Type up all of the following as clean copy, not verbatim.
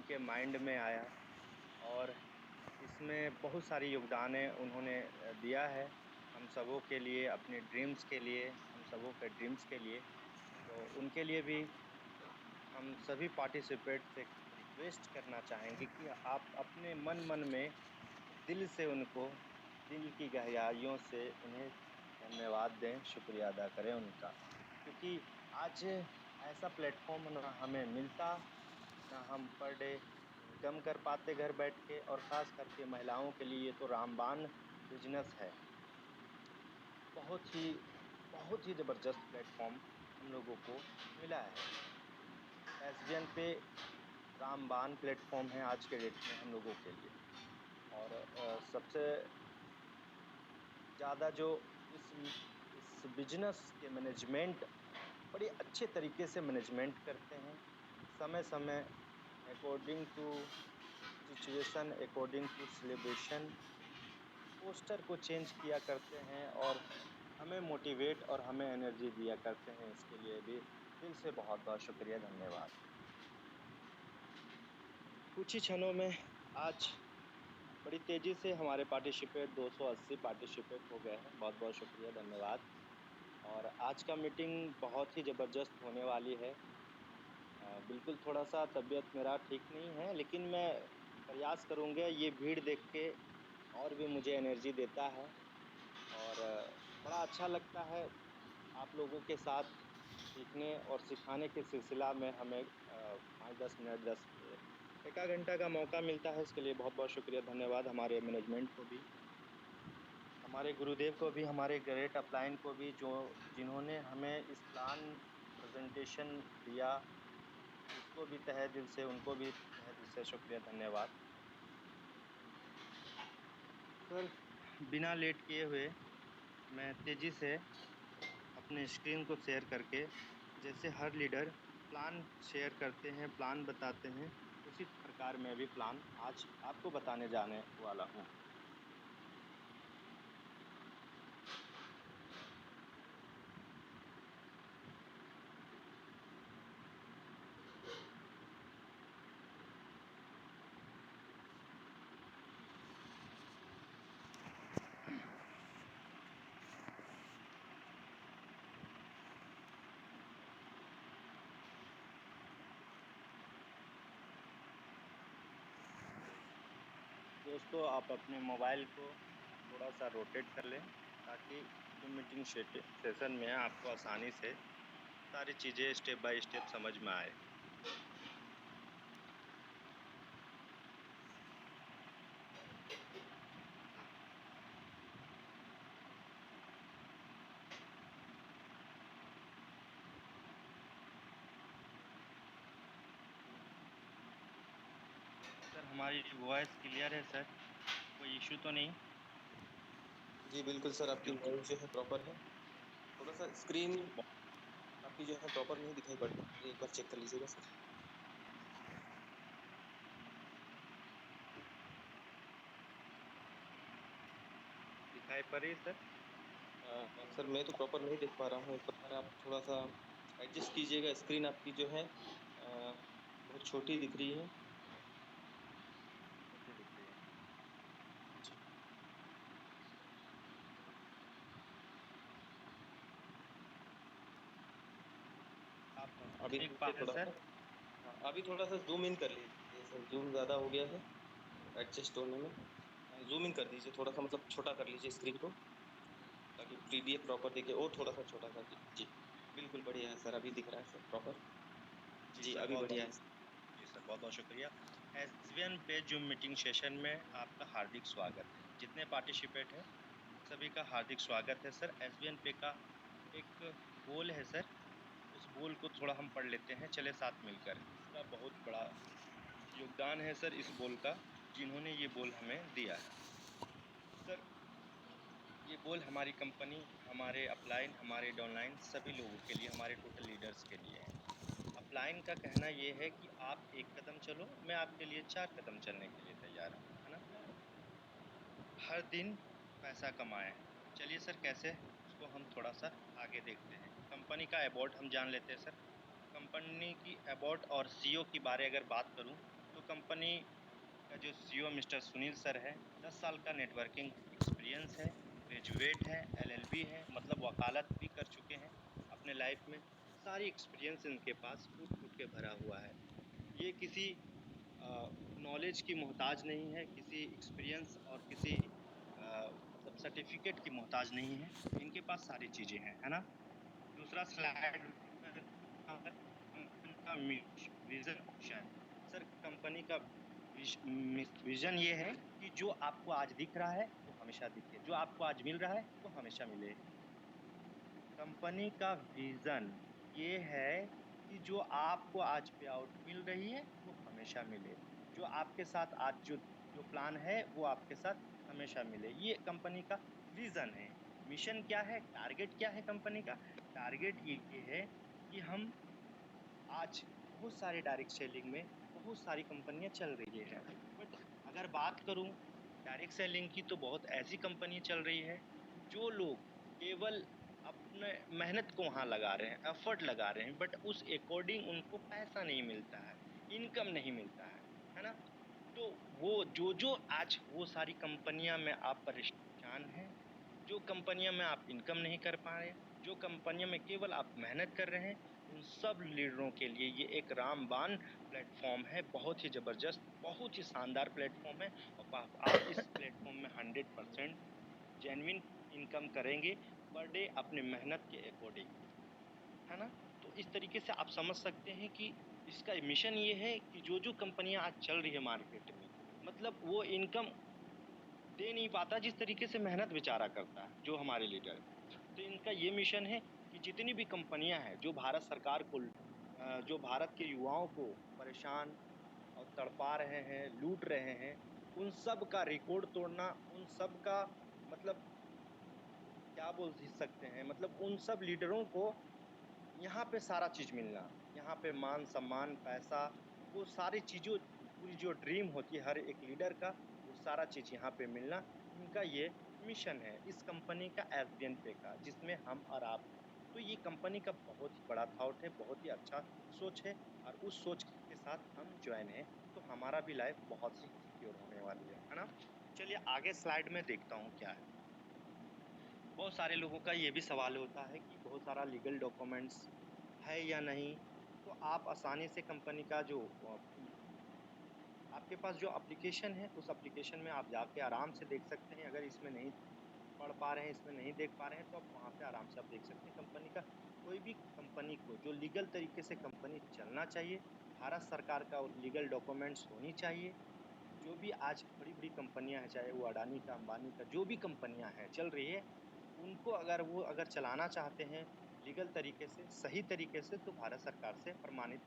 उनके माइंड में आया और इसमें बहुत सारी योगदान उन्होंने दिया है हम सबों के लिए, अपने ड्रीम्स के लिए, हम सबों के ड्रीम्स के लिए। तो उनके लिए भी हम सभी पार्टिसिपेट से रिक्वेस्ट करना चाहेंगे कि आप अपने मन-मन में दिल से उनको, दिल की गहराइयों से उन्हें धन्यवाद दें, शुक्रिया अदा करें उनका। क्योंकि आज ऐसा प्लेटफ़ॉर्म ना हमें मिलता, ना हम पर डे इनकम कर पाते घर बैठ के और ख़ास करके महिलाओं के लिए ये तो रामबाण बिज़नेस है। बहुत ही बहुत ही ज़बरदस्त प्लेटफ़ॉर्म हम लोगों को मिला है। एसबीएन पे रामबाण प्लेटफ़ॉर्म है आज के डेट में हम लोगों के लिए और सबसे ज़्यादा जो इस इस बिज़नेस के मैनेजमेंट बड़ी अच्छे तरीके से मैनेजमेंट करते हैं। समय-समय according to situation, according to celebration poster को चेंज किया करते हैं और हमें मोटिवेट और हमें एनर्जी दिया करते हैं। इसके लिए भी दिल से बहुत-बहुत शुक्रिया, धन्यवाद। कुछ ही क्षणों में आज बड़ी तेज़ी से हमारे पार्टिसिपेट 280 पार्टिसिपेट हो गए हैं। बहुत-बहुत शुक्रिया, धन्यवाद। और आज का मीटिंग बहुत ही ज़बरदस्त होने वाली है। बिल्कुल थोड़ा-सा तबीयत मेरा ठीक नहीं है, लेकिन मैं प्रयास करूँगा ये भीड़ देख के और भी मुझे एनर्जी देता है और बड़ा अच्छा लगता है आप लोगों के साथ सीखने और सिखाने के सिलसिला में हमें 5-10 मिनट 10 एक आध घंटा का मौका मिलता है, इसके लिए बहुत-बहुत शुक्रिया, धन्यवाद हमारे मैनेजमेंट को भी, हमारे गुरुदेव को भी, हमारे ग्रेट अपलाइन को भी जो जिन्होंने हमें इस प्लान प्रेज़ेंटेशन दिया, उसको भी तहे दिल से उनको भी तहे दिल से शुक्रिया, धन्यवाद। सर, बिना लेट किए हुए मैं तेज़ी से अपने स्क्रीन को शेयर करके जैसे हर लीडर प्लान शेयर करते हैं, प्लान बताते हैं, उसी प्रकार मैं भी प्लान आज आपको बताने जाने वाला हूँ। दोस्तों, आप अपने मोबाइल को थोड़ा-सा रोटेट कर लें, ताकि ज़ूम मीटिंग सेशन में आपको आसानी से सारी चीज़ें स्टेप बाय स्टेप समझ में आए। सर, हमारी वॉइस क्लियर है सर? कोई इश्यू तो नहीं? जी, बिल्कुल सर, आपकी क्योंकि वॉइस जो है प्रॉपर है। थोड़ा-सा स्क्रीन ब आपकी जो है प्रॉपर नहीं दिखाई पड़ रही है। एक बार चेक कर लीजिएगा सर। दिखाई पड़ रही है सर? सर मैं तो प्रॉपर नहीं देख पा रहा हूँ। एक बार आप थोड़ा-सा एडजस्ट कीजिएगा। स्क्रीन आपकी जो है बहुत छोटी दिख रही है। छोटी दिख रही है। जी। आप हाँ, अभी देख पा देखिए रहे हैं थोड़ा-सा। सर? हाँ, अभी थोड़ा-सा ज़ूम इन कर लीजिए सर, ज़ूम ज़्यादा हो गया है एडजस्ट होने में। ज़ूम इन कर दीजिए थोड़ा-सा, मतलब छोटा कर लीजिए स्क्रीन को, ताकि पीडीएफ प्रॉपर दिखे और थोड़ा-सा छोटा कर दीजिए। जी, बिल्कुल बढ़िया है सर, अभी दिख रहा है सर प्रॉपर। जी जी, सर, अभी बहुत-बहुत बढ़िया है। जी सर, बहुत-बहुत शुक्रिया। एसवीएन पे ज़ूम मीटिंग सेशन में आपका हार्दिक स्वागत है। जितने पार्टिसिपेट हैं, सभी का हार्दिक स्वागत है सर। एसवीएन पे का एक बोल है सर, उस बोल को थोड़ा हम पढ़ लेते हैं, चलें साथ मिलकर। इसका बहुत बड़ा योगदान है सर इस बोल का, जिन्होंने ये बोल हमें दिया है। सर, ये बोल हमारी कंपनी, हमारे अपलाइन, हमारे डाउनलाइन सभी लोगों के लिए, हमारे टोटल लीडर्स के लिए है। अपलाइन का कहना ये है कि आप 1 कदम चलो, मैं आपके लिए 4 कदम चलने के लिए तैयार हूँ, है ना? हर दिन पैसा कमाएँ। चलिए सर कैसे? उसको हम थोड़ा-सा आगे देखते हैं। कंपनी का अबाउट हम जान लेते हैं सर। कंपनी की अबाउट और सीईओ के बारे अगर बात करूँ, तो कंपनी का जो सीईओ मिस्टर सुनील सर है, 10 साल का नेटवर्किंग एक्सपीरियंस है, ग्रेजुएट है, एलएलबी है, मतलब वकालत भी कर चुके हैं अपने लाइफ में। सारी एक्सपीरियंस इनके पास कूट-कूट के भरा हुआ है। ये किसी नॉलेज की मोहताज नहीं है, किसी एक्सपीरियंस और किसी मतलब सर्टिफ़िकेट की मोहताज नहीं है। इनके पास सारी चीज़ें हैं, है ना? दूसरा स्लाइड में कंपनी का विज़न मिशन। सर कंपनी का विज़न ये है कि जो आपको आज दिख रहा है, वो हमेशा दिखे, जो आपको आज मिल रहा है, वो हमेशा मिले। कंपनी का विज़न ये है कि जो आपको आज पे आउट मिल रही है, वो हमेशा मिले। जो आपके साथ आज जो जो प्लान है, वो आपके साथ हमेशा मिले। ये कंपनी का विज़न है। मिशन क्या है? टारगेट क्या है कंपनी का? टारगेट ये है कि हम आज बहुत सारे डायरेक्ट सेलिंग में बहुत सारी कंपनियाँ चल रही हैं। बट अगर बात करूँ डायरेक्ट सेलिंग की तो बहुत ऐसी कंपनी चल रही है, जो लोग केवल अपने मेहनत को वहाँ लगा रहे हैं, एफर्ट लगा रहे हैं बट उस अकॉर्डिंग उनको पैसा नहीं मिलता है, इनकम नहीं मिलता है ना? तो वो जो-जो आज वो सारी कंपनियाँ में आप परेशान हैं, जो कंपनियों में आप इनकम नहीं कर पा रहे, जो कंपनियों में केवल आप मेहनत कर रहे हैं, उन सब लीडरों के लिए ये एक रामबाण प्लेटफ़ॉर्म है, बहुत ही ज़बरदस्त, बहुत ही शानदार प्लेटफ़ॉर्म है और आप इस प्लेटफ़ॉर्म में 100% जेन्युइन इनकम करेंगे पर डे अपने मेहनत के अकॉर्डिंग, है ना? तो इस तरीके से आप समझ सकते हैं कि इसका मिशन ये है कि जो-जो कंपनियाँ आज चल रही है मार्केट में, मतलब वो इनकम दे नहीं पाता जिस तरीके से मेहनत बेचारा करता है, जो हमारे लीडर हैं। तो इनका ये मिशन है कि जितनी भी कंपनियाँ हैं, जो भारत सरकार को जो भारत के युवाओं को परेशान और तड़पा रहे हैं, लूट रहे हैं, उन सब का रिकॉर्ड तोड़ना, उन सब का मतलब क्या बोल ही सकते हैं, मतलब उन सब लीडरों को यहाँ पे सारा चीज़ मिलना, यहाँ पे मान-सम्मान, पैसा, वो सारी चीज़ों पूरी जो ड्रीम होती है हर एक लीडर का, वो सारा चीज़ यहाँ पे मिलना, इनका ये मिशन है, इस कंपनी का एसबीएन पे का, जिसमें हम और आप हैं। तो ये कंपनी का बहुत ही बड़ा थॉट है, बहुत ही अच्छा सोच है और उस सोच के साथ हम जॉइन हैं, तो हमारा भी लाइफ़ बहुत ही सिक्योर होने वाली है ना? चलिए आगे स्लाइड में देखता हूँ क्या है। बहुत सारे लोगों का ये भी सवाल होता है कि बहुत सारा लीगल डॉक्यूमेंट्स है या नहीं? तो आप आसानी से कंपनी का जो आपके पास जो एप्लीकेशन है, उस एप्लीकेशन में आप जाके आराम से देख सकते हैं। अगर इसमें नहीं पढ़ पा रहे हैं, इसमें नहीं देख पा रहे हैं, तो आप वहाँ पे आराम से आप देख सकते हैं कंपनी का कोई भी कंपनी को जो लीगल तरीके से कंपनी चलना चाहिए, भारत सरकार का लीगल डॉक्यूमेंट्स होनी चाहिए। जो भी आज बड़ी-बड़ी कंपनियाँ हैं, चाहे वो अडानी का, अंबानी का, जो भी कंपनियाँ हैं, चल रही है, उनको अगर वो अगर चलाना चाहते हैं लीगल तरीके से, सही तरीके से, तो भारत सरकार से प्रमाणित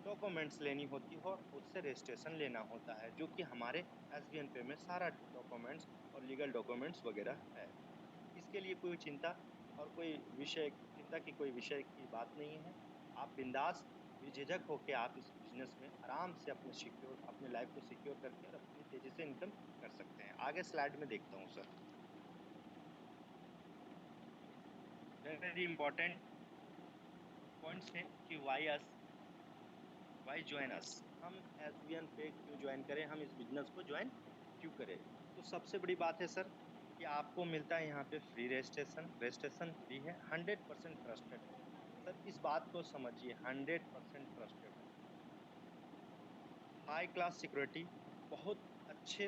डॉक्यूमेंट्स लेनी होती है और उससे रजिस्ट्रेशन लेना होता है, जो कि हमारे एसबीएन पे में सारा डॉक्यूमेंट्स और लीगल डॉक्यूमेंट्स वगैरह है। इसके लिए कोई चिंता और कोई विषय चिंता की कोई विषय की बात नहीं है। आप बिंदास, बेझिझक होके आप इस बिज़नेस में आराम से अपने लाइफ़ को सिक्योर करके और अपनी तेज़ी से इनकम कर सकते हैं। आगे स्लाइड में देखता हूँ सर। वेरी इम्पोर्टेंट पॉइंट्स हैं कि व्हाई जॉइन अस? हम एसबीएन पे क्यों जॉइन करें? हम इस बिज़नेस को जॉइन क्यों करें? तो सबसे बड़ी बात है सर कि आपको मिलता है यहाँ पे फ्री रजिस्ट्रेशन फ्री है, 100% ट्रस्टेड है। सर इस बात को समझिए 100% ट्रस्टेड है। हाई क्लास सिक्योरिटी, बहुत अच्छे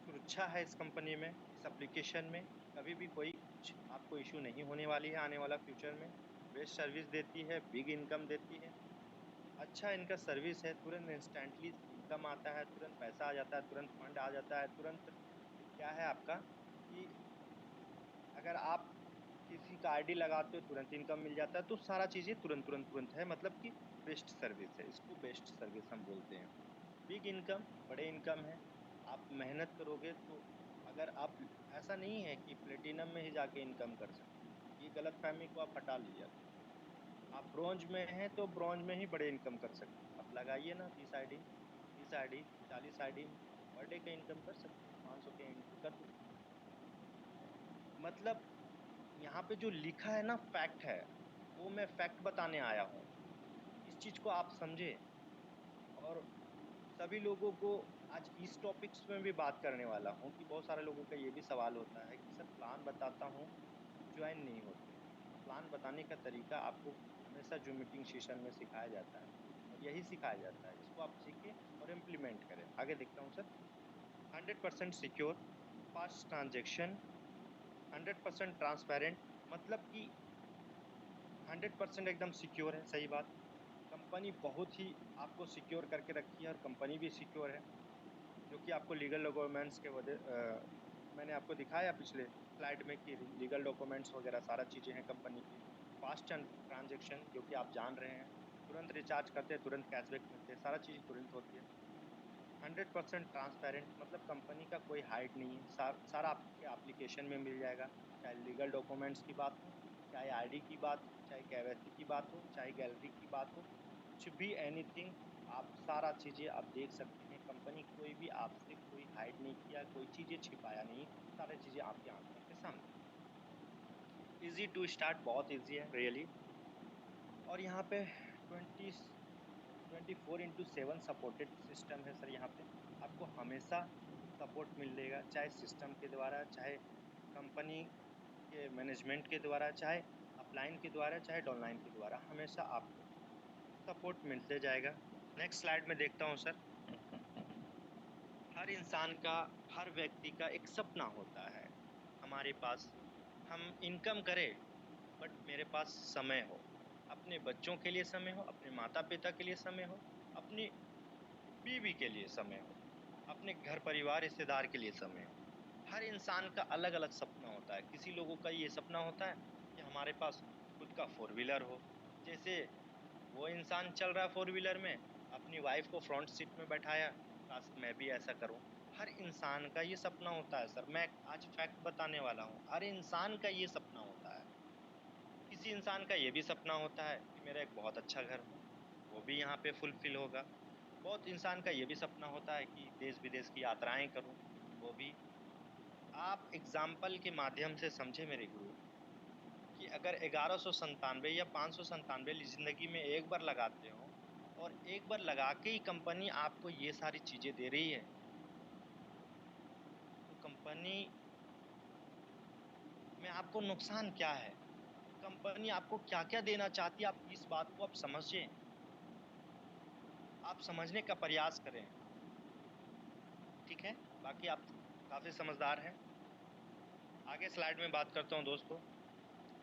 सुरक्षा है इस कंपनी में, इस एप्लीकेशन में, कभी भी कोई कुछ आपको इश्यू नहीं होने वाली है आने वाला फ्यूचर में। बेस्ट सर्विस देती है, बिग इनकम देती है। अच्छा इनका सर्विस है, तुरंत इंस्टेंटली इनकम आता है, तुरंत पैसा आ जाता है, तुरंत फंड आ जाता है, तुरंत क्या है आपका कि अगर आप किसी का आईडी लगाते हो तुरंत इनकम मिल जाता है, तो सारा चीज़ें तुरंत है मतलब कि बेस्ट सर्विस है, इसको बेस्ट सर्विस हम बोलते हैं। बिग इनकम, बड़े इनकम है, आप मेहनत करोगे तो अगर आप ऐसा नहीं है कि प्लैटिनम में ही जाके इनकम कर सकते हैं, ये गलतफ़हमी को आप हटा लीजिए। आप ब्रॉन्ज में हैं, तो ब्रॉन्ज में ही बड़े इनकम कर सकते हैं। आप लगाइए ना 20 ID, 30 ID, 40 ID, per day का इनकम कर सकते हैं, 500 के एंट्री कर दो। मतलब यहाँ पे जो लिखा है ना फैक्ट है, वो मैं फैक्ट बताने आया हूँ। इस चीज़ को आप समझें और सभी लोगों को आज इस टॉपिक्स में भी बात करने वाला हूँ कि बहुत सारे लोगों का ये भी सवाल होता है कि सर प्लान बताता हूँ, ज्वाइन नहीं होते हैं। प्लान बताने का तरीका आपको हमेशा जो मीटिंग सेशन में सिखाया जाता है और यही सिखाया जाता है, इसको आप सीखें और इम्प्लीमेंट करें। आगे देखता हूँ sir. 100% secure, fast transaction, 100% transparent, मतलब कि 100% एकदम सिक्योर है, सही बात। कंपनी बहुत ही आपको सिक्योर करके रखी है और कंपनी भी सिक्योर है, जो कि आपको लीगल डॉक्यूमेंट्स के वजह मैंने आपको दिखाया पिछले स्लाइड में कि लीगल डॉक्यूमेंट्स वगैरह सारा चीज़ें हैं कंपनी की। फास्ट ट्रांजेक्शन जो कि आप जान रहे हैं, तुरंत रिचार्ज करते हैं तुरंत कैशबैक मिलते हैं, सारा चीज़ तुरंत होती है। 100% ट्रांसपेरेंट, मतलब कंपनी का कोई हाइड नहीं है, सारा आपके एप्लीकेशन में मिल जाएगा। चाहे लीगल डॉक्यूमेंट्स की बात हो, चाहे आईडी की बात हो, चाहे केवाईसी की बात हो, चाहे गैलरी की बात हो, कुछ भी एनीथिंग, आप सारा चीज़ें आप देख सकते हैं। कंपनी कोई भी आपसे कोई हाइड नहीं किया, कोई चीज़ें छिपाया नहीं, सारी चीज़ें आपकी आंखों के सामने। इजी टू स्टार्ट, बहुत इजी है रियली। और यहाँ पे 24/7 सपोर्टेड सिस्टम है सर। यहाँ पे आपको हमेशा सपोर्ट मिलेगा, चाहे सिस्टम के द्वारा, चाहे कंपनी के मैनेजमेंट के द्वारा, चाहे अपलाइन के द्वारा, चाहे डाउनलाइन के द्वारा, हमेशा आपको सपोर्ट मिलते जाएगा। नेक्स्ट स्लाइड में देखता हूँ सर। हर इंसान का, हर व्यक्ति का एक सपना होता है हमारे पास, हम इनकम करें बट मेरे पास समय हो, अपने बच्चों के लिए समय हो, अपने माता पिता के लिए समय हो, अपनी बीवी के लिए समय हो, अपने घर परिवार रिश्तेदार के लिए समय हो। हर इंसान का अलग अलग सपना होता है। किसी लोगों का ये सपना होता है कि हमारे पास खुद का फोर व्हीलर हो, जैसे वो इंसान चल रहा है फोर व्हीलर में, अपनी वाइफ को फ्रंट सीट में बैठाया, काश मैं भी ऐसा करूं। हर इंसान का ये सपना होता है सर, मैं आज फैक्ट बताने वाला हूँ, हर इंसान का ये सपना होता है। किसी इंसान का ये भी सपना होता है कि मेरा एक बहुत अच्छा घर हो, वो भी यहाँ पे फुलफिल होगा। बहुत इंसान का ये भी सपना होता है कि देश विदेश की यात्राएं करूं, वो भी। आप एग्जाम्पल के माध्यम से समझे मेरे गुरु, कि अगर 1197 या 597 जिंदगी में एक बार लगाते हो और एक बार लगा के ही कंपनी आपको ये सारी चीजें दे रही है, तो कंपनी में आपको नुकसान क्या है, कंपनी आपको क्या क्या देना चाहती है, आप इस बात को आप समझिए, आप समझने का प्रयास करें। ठीक है, बाकी आप काफी समझदार हैं। आगे स्लाइड में बात करता हूँ दोस्तों।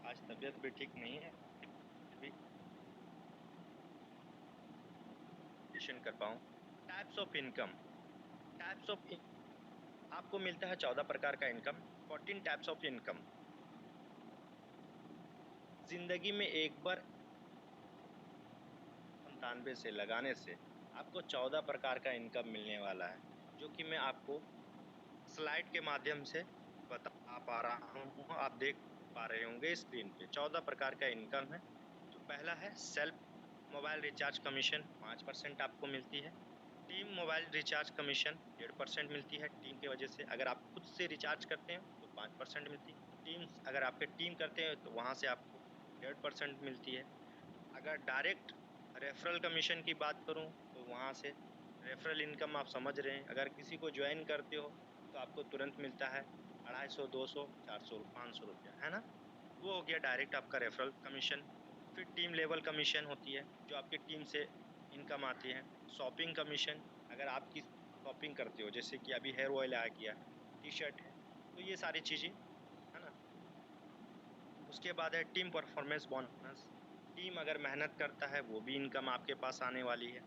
आज तबीयत भी ठीक नहीं है, फिर भी क्वेश्चन कर पाऊँ। Types of income, types of, आपको मिलता है 14 प्रकार का इनकम, 14 टाइप्स ऑफ इनकम। जिंदगी में एक बार 97 से लगाने से आपको 14 प्रकार का इनकम मिलने वाला है, जो कि मैं आपको स्लाइड के माध्यम से बता पा रहा हूँ, आप देख पा रहे होंगे स्क्रीन पे। 14 प्रकार का इनकम है। जो पहला है सेल्फ मोबाइल रिचार्ज कमीशन, 5% आपको मिलती है। टीम मोबाइल रिचार्ज कमीशन 1.5% मिलती है, टीम की वजह से। अगर आप खुद से रिचार्ज करते हैं तो 5% मिलती है। टीम्स, अगर आपके टीम करते हैं तो वहाँ से आपको 1.5% मिलती है। अगर डायरेक्ट रेफरल कमीशन की बात करूँ तो वहाँ से रेफरल इनकम आप समझ रहे हैं, अगर किसी को ज्वाइन करते हो तो आपको तुरंत मिलता है 250, 200, 400, 500 रुपया, है ना। वो हो गया डायरेक्ट आपका रेफरल कमीशन। फिर टीम लेवल कमीशन होती है, जो आपकी टीम से इनकम आती है। शॉपिंग कमीशन, अगर आपकी शॉपिंग करते हो, जैसे कि अभी हेयर ऑयल आ गया है, टी शर्ट है, तो ये सारी चीज़ें, है ना। उसके बाद है टीम परफॉर्मेंस बोनस, टीम अगर मेहनत करता है वो भी इनकम आपके पास आने वाली है।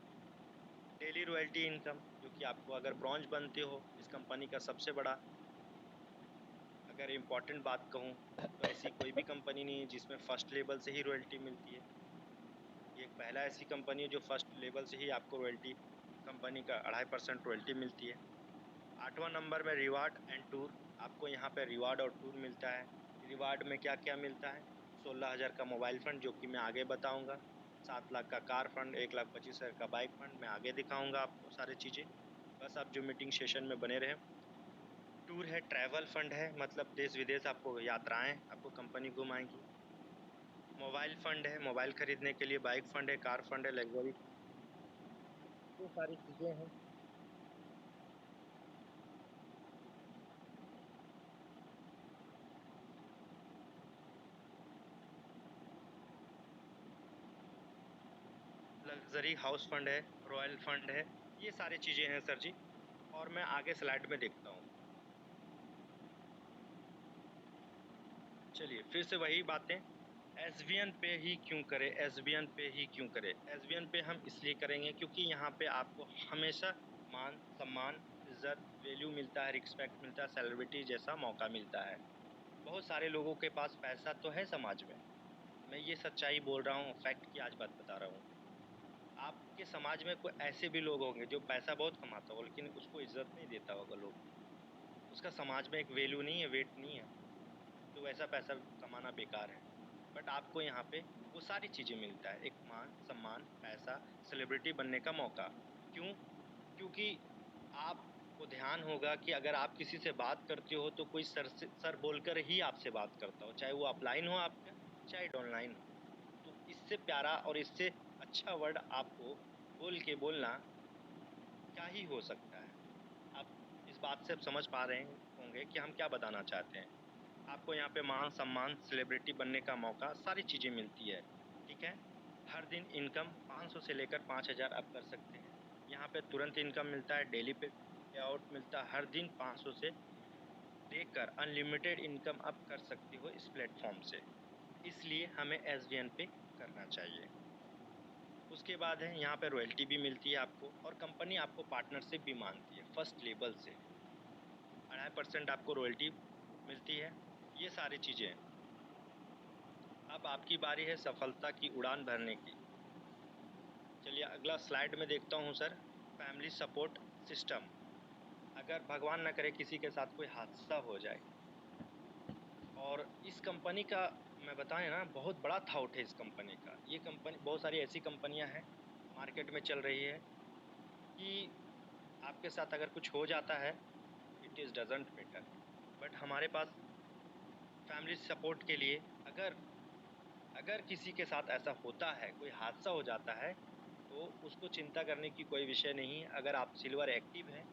डेली रॉयल्टी इनकम, जो कि आपको अगर ब्रॉन्ज बनते हो, इस कंपनी का सबसे बड़ा, अगर इम्पोर्टेंट बात कहूँ तो ऐसी कोई भी कंपनी नहीं है जिसमें फर्स्ट लेवल से ही रॉयल्टी मिलती है। ये एक पहला ऐसी कंपनी है जो फर्स्ट लेवल से ही आपको रॉयल्टी, कंपनी का 2.5% रॉयल्टी मिलती है। 8वां नंबर में रिवार्ड एंड टूर, आपको यहाँ पे रिवार्ड और टूर मिलता है। रिवार्ड में क्या क्या मिलता है? 16,000 का मोबाइल फंड, जो कि मैं आगे बताऊंगा। 7 लाख का कार फंड, 1,25,000 का बाइक फंड, मैं आगे दिखाऊंगा आपको सारी चीज़ें। बस आप जो मीटिंग सेशन में बने रहें। टूर है, ट्रैवल फंड है, मतलब देश विदेश आपको यात्राएं आपको कंपनी घुमाएंगी। मोबाइल फंड है, मोबाइल खरीदने के लिए। बाइक फंड है, कार फंड है, लग्जरी फंड, ये सारी चीज़ें हैं। लग्ज़री हाउस फंड है, रॉयल फंड है, ये सारी चीज़ें हैं सर जी। और मैं आगे स्लाइड में देखता हूँ। चलिए फिर से वही बातें, एसबीएन पे ही क्यों करें, एसबीएन पे ही क्यों करें? एसबीएन पे हम इसलिए करेंगे क्योंकि यहाँ पे आपको हमेशा मान, सम्मान, इज़्ज़त, वैल्यू मिलता है, रिस्पेक्ट मिलता है, सेलिब्रिटी जैसा मौका मिलता है। बहुत सारे लोगों के पास पैसा तो है समाज में, मैं ये सच्चाई बोल रहा हूँ, फैक्ट की आज बात बता रहा हूँ। आपके समाज में कोई ऐसे भी लोग होंगे जो पैसा बहुत कमाता होगा लेकिन उसको इज़्ज़त नहीं देता होगा लोग। उसका समाज में एक वैल्यू नहीं है, वेट नहीं है, तो वैसा पैसा कमाना बेकार है। बट आपको यहाँ पे वो सारी चीज़ें मिलता है, एक मान, सम्मान, पैसा, सेलिब्रिटी बनने का मौका। क्यों? क्योंकि आपको ध्यान होगा कि अगर आप किसी से बात करते हो तो कोई सर बोलकर ही आपसे बात करता हो, चाहे वो ऑफ़लाइन हो आपका, चाहे ऑनलाइन हो। तो इससे प्यारा और इससे अच्छा वर्ड आपको बोल के बोलना क्या ही हो सकता है। आप इस बात से अब समझ पा रहे होंगे कि हम क्या बताना चाहते हैं। आपको यहाँ पे मान-सम्मान, सेलिब्रिटी बनने का मौका, सारी चीज़ें मिलती है, ठीक है? हर दिन इनकम 500 से लेकर 5000 आप कर सकते हैं। यहाँ पे तुरंत इनकम मिलता है, डेली पे आउट मिलता है, हर दिन 500 से लेकर अनलिमिटेड इनकम आप कर सकते हो इस प्लेटफ़ॉर्म से। इसलिए हमें एसबीएन पे करना चाहिए। उसके बाद है यहाँ पे रॉयल्टी भी मिलती है आपको और कंपनी आपको पार्टनरशिप भी माँगती है फर्स्ट लेवल से। 2.5% आपको रॉयल्टी मिलती है, ये सारी चीज़ें हैं। अब आपकी बारी है सफलता की उड़ान भरने की। चलिए अगला स्लाइड में देखता हूँ सर, फैमिली सपोर्ट सिस्टम। अगर भगवान ना करे किसी के साथ कोई हादसा हो जाए और इस कंपनी का मैं बताएँ ना बहुत बड़ा थाउट है इस कंपनी का। ये कंपनी बहुत सारी ऐसी कंपनियाँ हैं, मार्केट में चल रही है कि आपके साथ अगर कुछ हो जाता है, it is doesn't matter. But हमारे पास फैमिली सपोर्ट के लिए अगर अगर किसी के साथ ऐसा होता है, कोई हादसा हो जाता है, तो उसको चिंता करने की कोई विषय नहीं है। अगर आप सिल्वर एक्टिव हैं,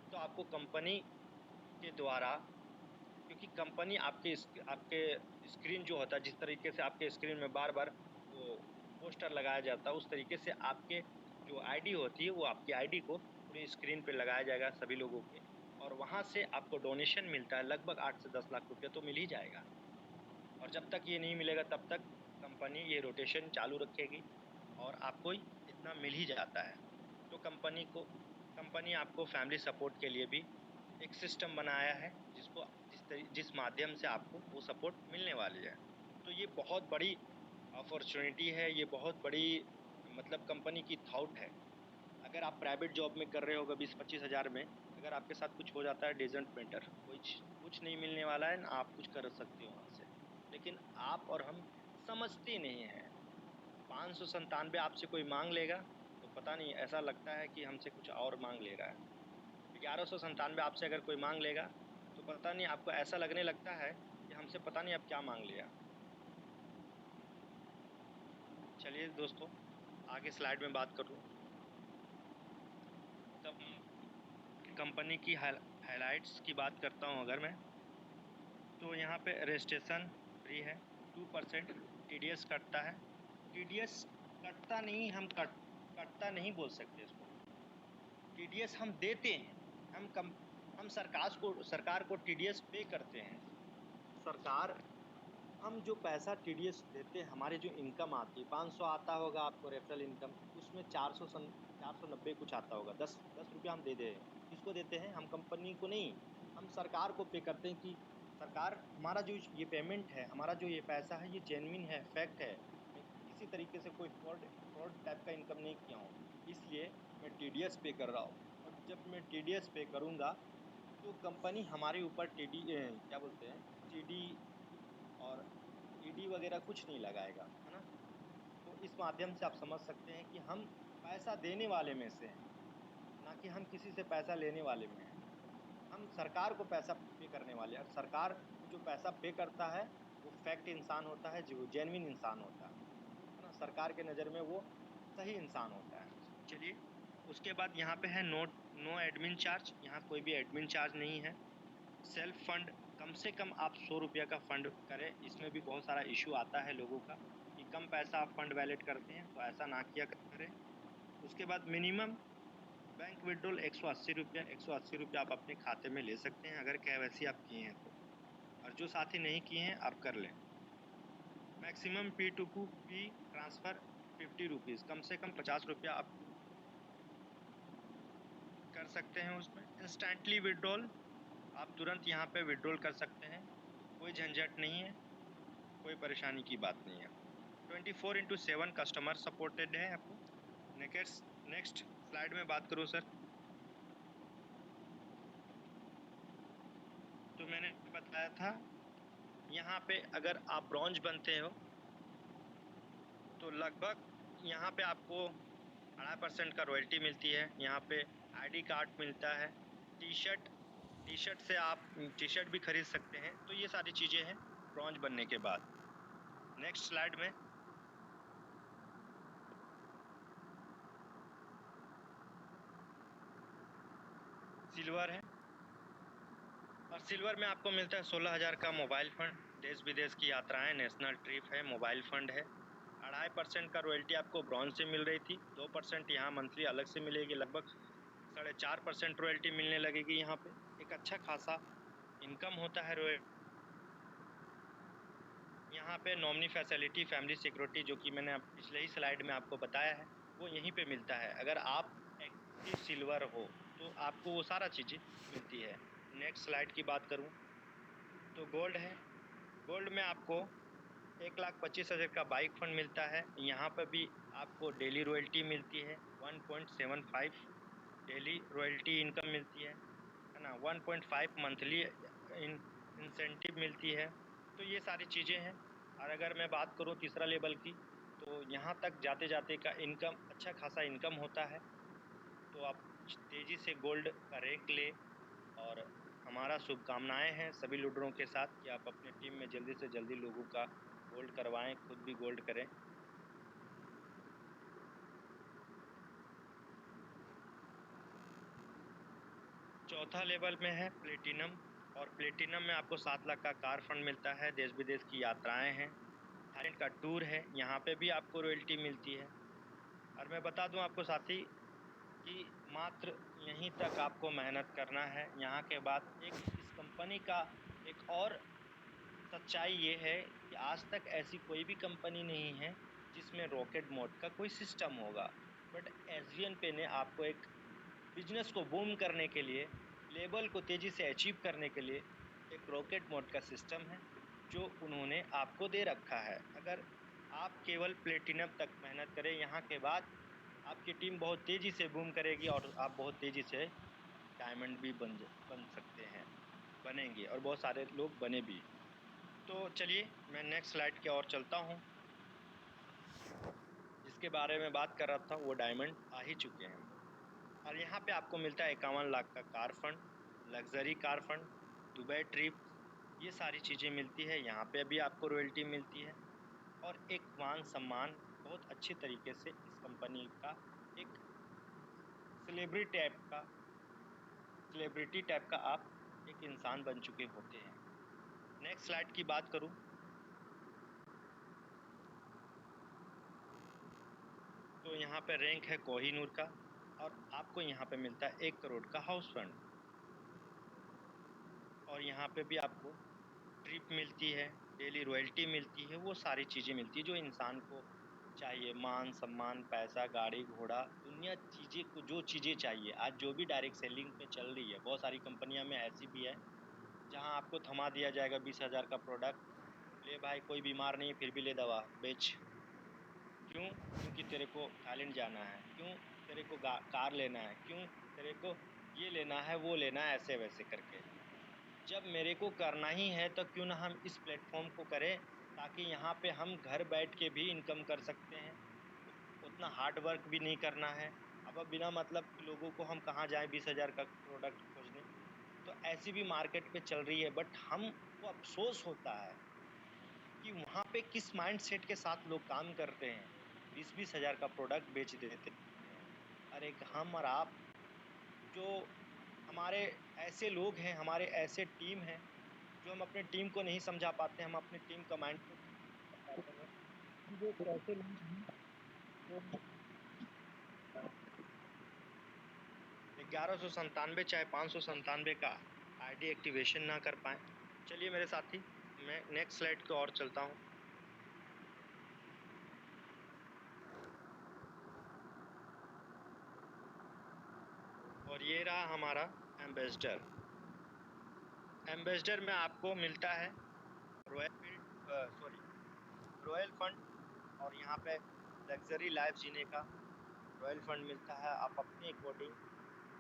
तो आपको कंपनी के द्वारा क्योंकि कंपनी आपके स्क्रीन जो होता है, जिस तरीके से आपके स्क्रीन में बार-बार वो पोस्टर लगाया जाता है, उस तरीके से आपके जो आईडी होती है, वो आपकी आईडी को पूरी स्क्रीन पे लगाया जाएगा सभी लोगों के और वहाँ से आपको डोनेशन मिलता है, लगभग 8 से 10 लाख रुपया तो मिल ही जाएगा। और जब तक ये नहीं मिलेगा तब तक कंपनी ये रोटेशन चालू रखेगी और आपको इतना मिल ही जाता है। तो कंपनी आपको फैमिली सपोर्ट के लिए भी एक सिस्टम बनाया है जिस माध्यम से आपको वो सपोर्ट मिलने वाली है। तो ये बहुत बड़ी अपॉर्च्युनिटी है, ये बहुत बड़ी मतलब कंपनी की थॉट है। अगर आप प्राइवेट जॉब में कर रहे हो 20-25 हज़ार में, अगर आपके साथ कुछ हो जाता है डज़न्ट मैटर कुछ नहीं मिलने वाला है, ना आप कुछ कर सकते हो वहाँ से। लेकिन आप और हम समझते नहीं हैं। 597 आपसे कोई माँग लेगा, तो पता नहीं ऐसा लगता है कि हमसे कुछ और माँग ले रहा है। 1197 आपसे अगर कोई माँग लेगा, तो पता नहीं आपको ऐसा लगने लगता है कि हमसे पता नहीं अब क्या माँग लिया। चलिए दोस्तों, आगे स्लाइड में बात करूँ। कम कंपनी की हाइलाइट्स की बात करता हूँ अगर मैं, तो यहाँ पे रजिस्ट्रेशन फ्री है, 2% टीडीएस कटता है। टीडीएस कटता नहीं, कटता नहीं बोल सकते इसको। टीडीएस हम देते हैं, हम सरकार को टीडीएस पे करते हैं। सरकार हम जो पैसा टीडीएस देते हैं, हमारी जो इनकम आती है, 500 आता होगा आपको रेफरल इनकम, उसमें 490 कुछ आता होगा, 10 रुपया हम दे दें। किसको देते हैं? हम कंपनी को नहीं, हम सरकार को पे करते हैं कि सरकार हमारा जो ये पेमेंट है, हमारा जो ये पैसा है, ये जेन्युइन है, फैक्ट है। मैं किसी तरीके से कोई फ्रॉड टाइप का इनकम नहीं किया हूँ, इसलिए मैं टीडीएस पे कर रहा हूँ और जब मैं टीडीएस पे करूँगा, तो कंपनी हमारे ऊपर क्या बोलते हैं, टीडी और ईडी वगैरह कुछ नहीं लगाएगा, है ना? तो इस माध्यम से आप समझ सकते हैं कि हम पैसा देने वाले में से हैं, ना कि हम किसी से पैसा लेने वाले में हैं। हम सरकार को पैसा पे करने वाले हैं और सरकार को जो पैसा पे करता है, वो फैक्ट इंसान होता है, जो जेन्युइन इंसान होता है ना? सरकार के नज़र में वो सही इंसान होता है। चलिए, उसके बाद यहाँ पे है नो एडमिन चार्ज, यहाँ कोई भी एडमिन चार्ज नहीं है। सेल्फ फंड कम से कम आप ₹100 का फंड करें, इसमें भी बहुत सारा इश्यू आता है लोगों का कि कम पैसा आप फंड वैलेट करते हैं, तो ऐसा ना किया करें। उसके बाद मिनिमम बैंक विड्रॉल 180 रुपया, 180 रुपया आप अपने खाते में ले सकते हैं अगर केवाईसी आप किए हैं तो, और जो साथी नहीं किए हैं आप कर लें। मैक्सिमम P2P ट्रांसफ़र 50 रुपीज़, कम से कम 50 रुपया आप कर सकते हैं उसमें। इंस्टेंटली विड्रॉल, आप तुरंत यहाँ पे विड्रॉल कर सकते हैं, कोई झंझट नहीं है, कोई परेशानी की बात नहीं है। 24/7 कस्टमर सपोर्टेड है आपको। नेक्स्ट स्लाइड में बात करूँ सर, तो मैंने बताया था यहाँ पे अगर आप ब्रॉन्ज बनते हो तो लगभग यहाँ पे आपको 2.5% का रॉयल्टी मिलती है। यहाँ पे आईडी कार्ड मिलता है, टी-शर्ट से आप टी-शर्ट भी खरीद सकते हैं। तो ये सारी चीज़ें हैं ब्रॉन्ज बनने के बाद। नेक्स्ट स्लाइड में सिल्वर है, और सिल्वर में आपको मिलता है 16,000 का मोबाइल फ़ंड, देश विदेश की यात्राएं, नेशनल ट्रिप है, मोबाइल फ़ंड है। 2.5% का रॉयल्टी आपको ब्रॉन्ज से मिल रही थी, 2% यहाँ मंथली अलग से मिलेगी, लगभग 4.5% रॉयल्टी मिलने लगेगी। यहाँ पे एक अच्छा खासा इनकम होता है यहाँ पे नॉमिनी फैसिलिटी, फैमिली सिक्योरिटी, जो कि मैंने पिछले ही स्लाइड में आपको बताया है, वो यहीं पे मिलता है। अगर आप एक्टिव सिल्वर हो तो आपको वो सारा चीज़ें मिलती है। नेक्स्ट स्लाइड की बात करूँ तो गोल्ड है। गोल्ड में आपको 1,25,000 का बाइक फंड मिलता है। यहाँ पर भी आपको डेली रॉयल्टी मिलती है, 1.75 डेली रॉयल्टी इनकम मिलती है ना, 1.5 मंथली इंसेंटिव मिलती है। तो ये सारी चीज़ें हैं। और अगर मैं बात करूँ तीसरा लेवल की, तो यहाँ तक जाते जाते का इनकम अच्छा खासा इनकम होता है। तो आप तेज़ी से गोल्ड का रैंक ले, और हमारा शुभकामनाएं हैं सभी लीडरों के साथ कि आप अपने टीम में जल्दी से जल्दी लोगों का गोल्ड करवाएं, खुद भी गोल्ड करें। चौथा लेवल में है प्लेटिनम, और प्लेटिनम में आपको 7 लाख का कार फंड मिलता है, देश विदेश की यात्राएं हैं, थाईलैंड का टूर है, यहाँ पे भी आपको रॉयल्टी मिलती है। और मैं बता दूं आपको साथी कि मात्र यहीं तक आपको मेहनत करना है। यहाँ के बाद इस कंपनी का एक और सच्चाई ये है कि आज तक ऐसी कोई भी कंपनी नहीं है जिसमें रॉकेट मोड का कोई सिस्टम होगा, बट एसवीएन पे ने आपको एक बिजनेस को बूम करने के लिए, लेवल को तेज़ी से अचीव करने के लिए एक रॉकेट मोड का सिस्टम है जो उन्होंने आपको दे रखा है। अगर आप केवल प्लेटिनम तक मेहनत करें, यहाँ के बाद आपकी टीम बहुत तेज़ी से बूम करेगी और आप बहुत तेज़ी से डायमंड भी बन सकते हैं, बनेंगे, और बहुत सारे लोग बने भी। तो चलिए मैं नेक्स्ट स्लाइड की ओर चलता हूँ। जिसके बारे में बात कर रहा था वो डायमंड आ ही चुके हैं। और यहाँ पे आपको मिलता है 51 लाख का car fund, luxury car fund, Dubai trip, ये सारी चीज़ें मिलती है। यहाँ पे भी आपको रॉयल्टी मिलती है, और एक मान सम्मान बहुत अच्छे तरीके से इस कंपनी का एक सेलिब्रिटी टाइप का आप एक इंसान बन चुके होते हैं। नेक्स्ट स्लाइड की बात करूँ तो यहाँ पे रैंक है कोहिनूर का, और आपको यहाँ पे मिलता है 1 करोड़ का हाउस फंड, और यहाँ पे भी आपको ट्रिप मिलती है, डेली रॉयल्टी मिलती है, वो सारी चीज़ें मिलती है जो इंसान को चाहिए। मान सम्मान, पैसा, गाड़ी घोड़ा, दुनिया चीज़ें को जो चीज़ें चाहिए, आज जो भी डायरेक्ट सेलिंग पे चल रही है, बहुत सारी कंपनियां में ऐसी भी है जहां आपको थमा दिया जाएगा 20,000 का प्रोडक्ट, ले भाई कोई बीमार नहीं फिर भी ले दवा बेच। क्यों? क्योंकि तेरे को थाईलैंड जाना है, क्यों तेरे को कार लेना है, क्यों तेरे को ये लेना है वो लेना है, ऐसे वैसे करके। जब मेरे को करना ही है तो क्यों ना हम इस प्लेटफॉर्म को करें, ताकि यहाँ पे हम घर बैठ के भी इनकम कर सकते हैं, उतना हार्ड वर्क भी नहीं करना है। अब बिना मतलब कि लोगों को हम कहाँ जाएं 20,000 का प्रोडक्ट खोजने। तो ऐसी भी मार्केट पे चल रही है, बट हमको अफसोस होता है कि वहाँ पे किस माइंडसेट के साथ लोग काम करते हैं, 20-20 हज़ार का प्रोडक्ट बेच देते हैं। अरे हम और आप, जो हमारे ऐसे लोग हैं, हमारे ऐसे टीम हैं, जो हम अपने टीम को नहीं समझा पाते, हम अपनी टीम का माइंडसेट नहीं समझ पाते हैं कि वो कैसे लोग हैं, जो 1197 चाहे 597 का आईडी एक्टिवेशन ना कर पाएँ। चलिए मेरे साथी, मैं नेक्स्ट स्लाइड की ओर चलता हूँ। और ये रहा हमारा एम्बेसडर। एम्बेसडर में आपको मिलता है रॉयल फंड, और यहाँ पे लग्जरी लाइफ जीने का रॉयल फंड मिलता है। आप अपने अकॉर्डिंग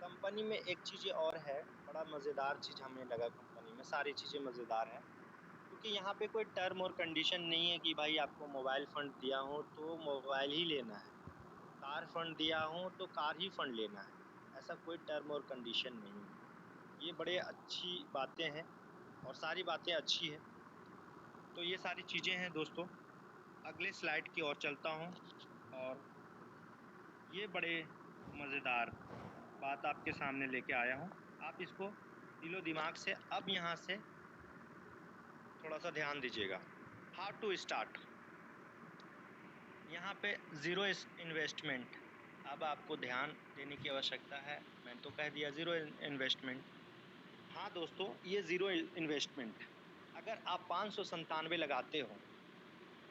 कंपनी में एक चीज़ और है, बड़ा मज़ेदार चीज़ हमें लगा कंपनी में, सारी चीज़ें मज़ेदार हैं क्योंकि यहाँ पे कोई टर्म और कंडीशन नहीं है कि भाई आपको मोबाइल फ़ंड दिया हो तो मोबाइल ही लेना है, कार फ़ंड दिया हो तो कार ही फ़ंड लेना है, ऐसा कोई टर्म और कंडीशन नहीं है। ये बड़े अच्छी बातें हैं और सारी बातें अच्छी हैं। तो ये सारी चीज़ें हैं दोस्तों। अगले स्लाइड की ओर चलता हूँ और ये बड़े मज़ेदार बात आपके सामने लेके आया हूँ। आप इसको दिलो दिमाग से अब यहाँ से थोड़ा-सा ध्यान दीजिएगा। हाउ टू स्टार्ट, यहाँ पे ज़ीरो इन्वेस्टमेंट। अब आपको ध्यान देने की आवश्यकता है। मैंने तो कह दिया ज़ीरो इन्वेस्टमेंट। हाँ दोस्तों, ये ज़ीरो इन्वेस्टमेंट। अगर आप 597 लगाते हो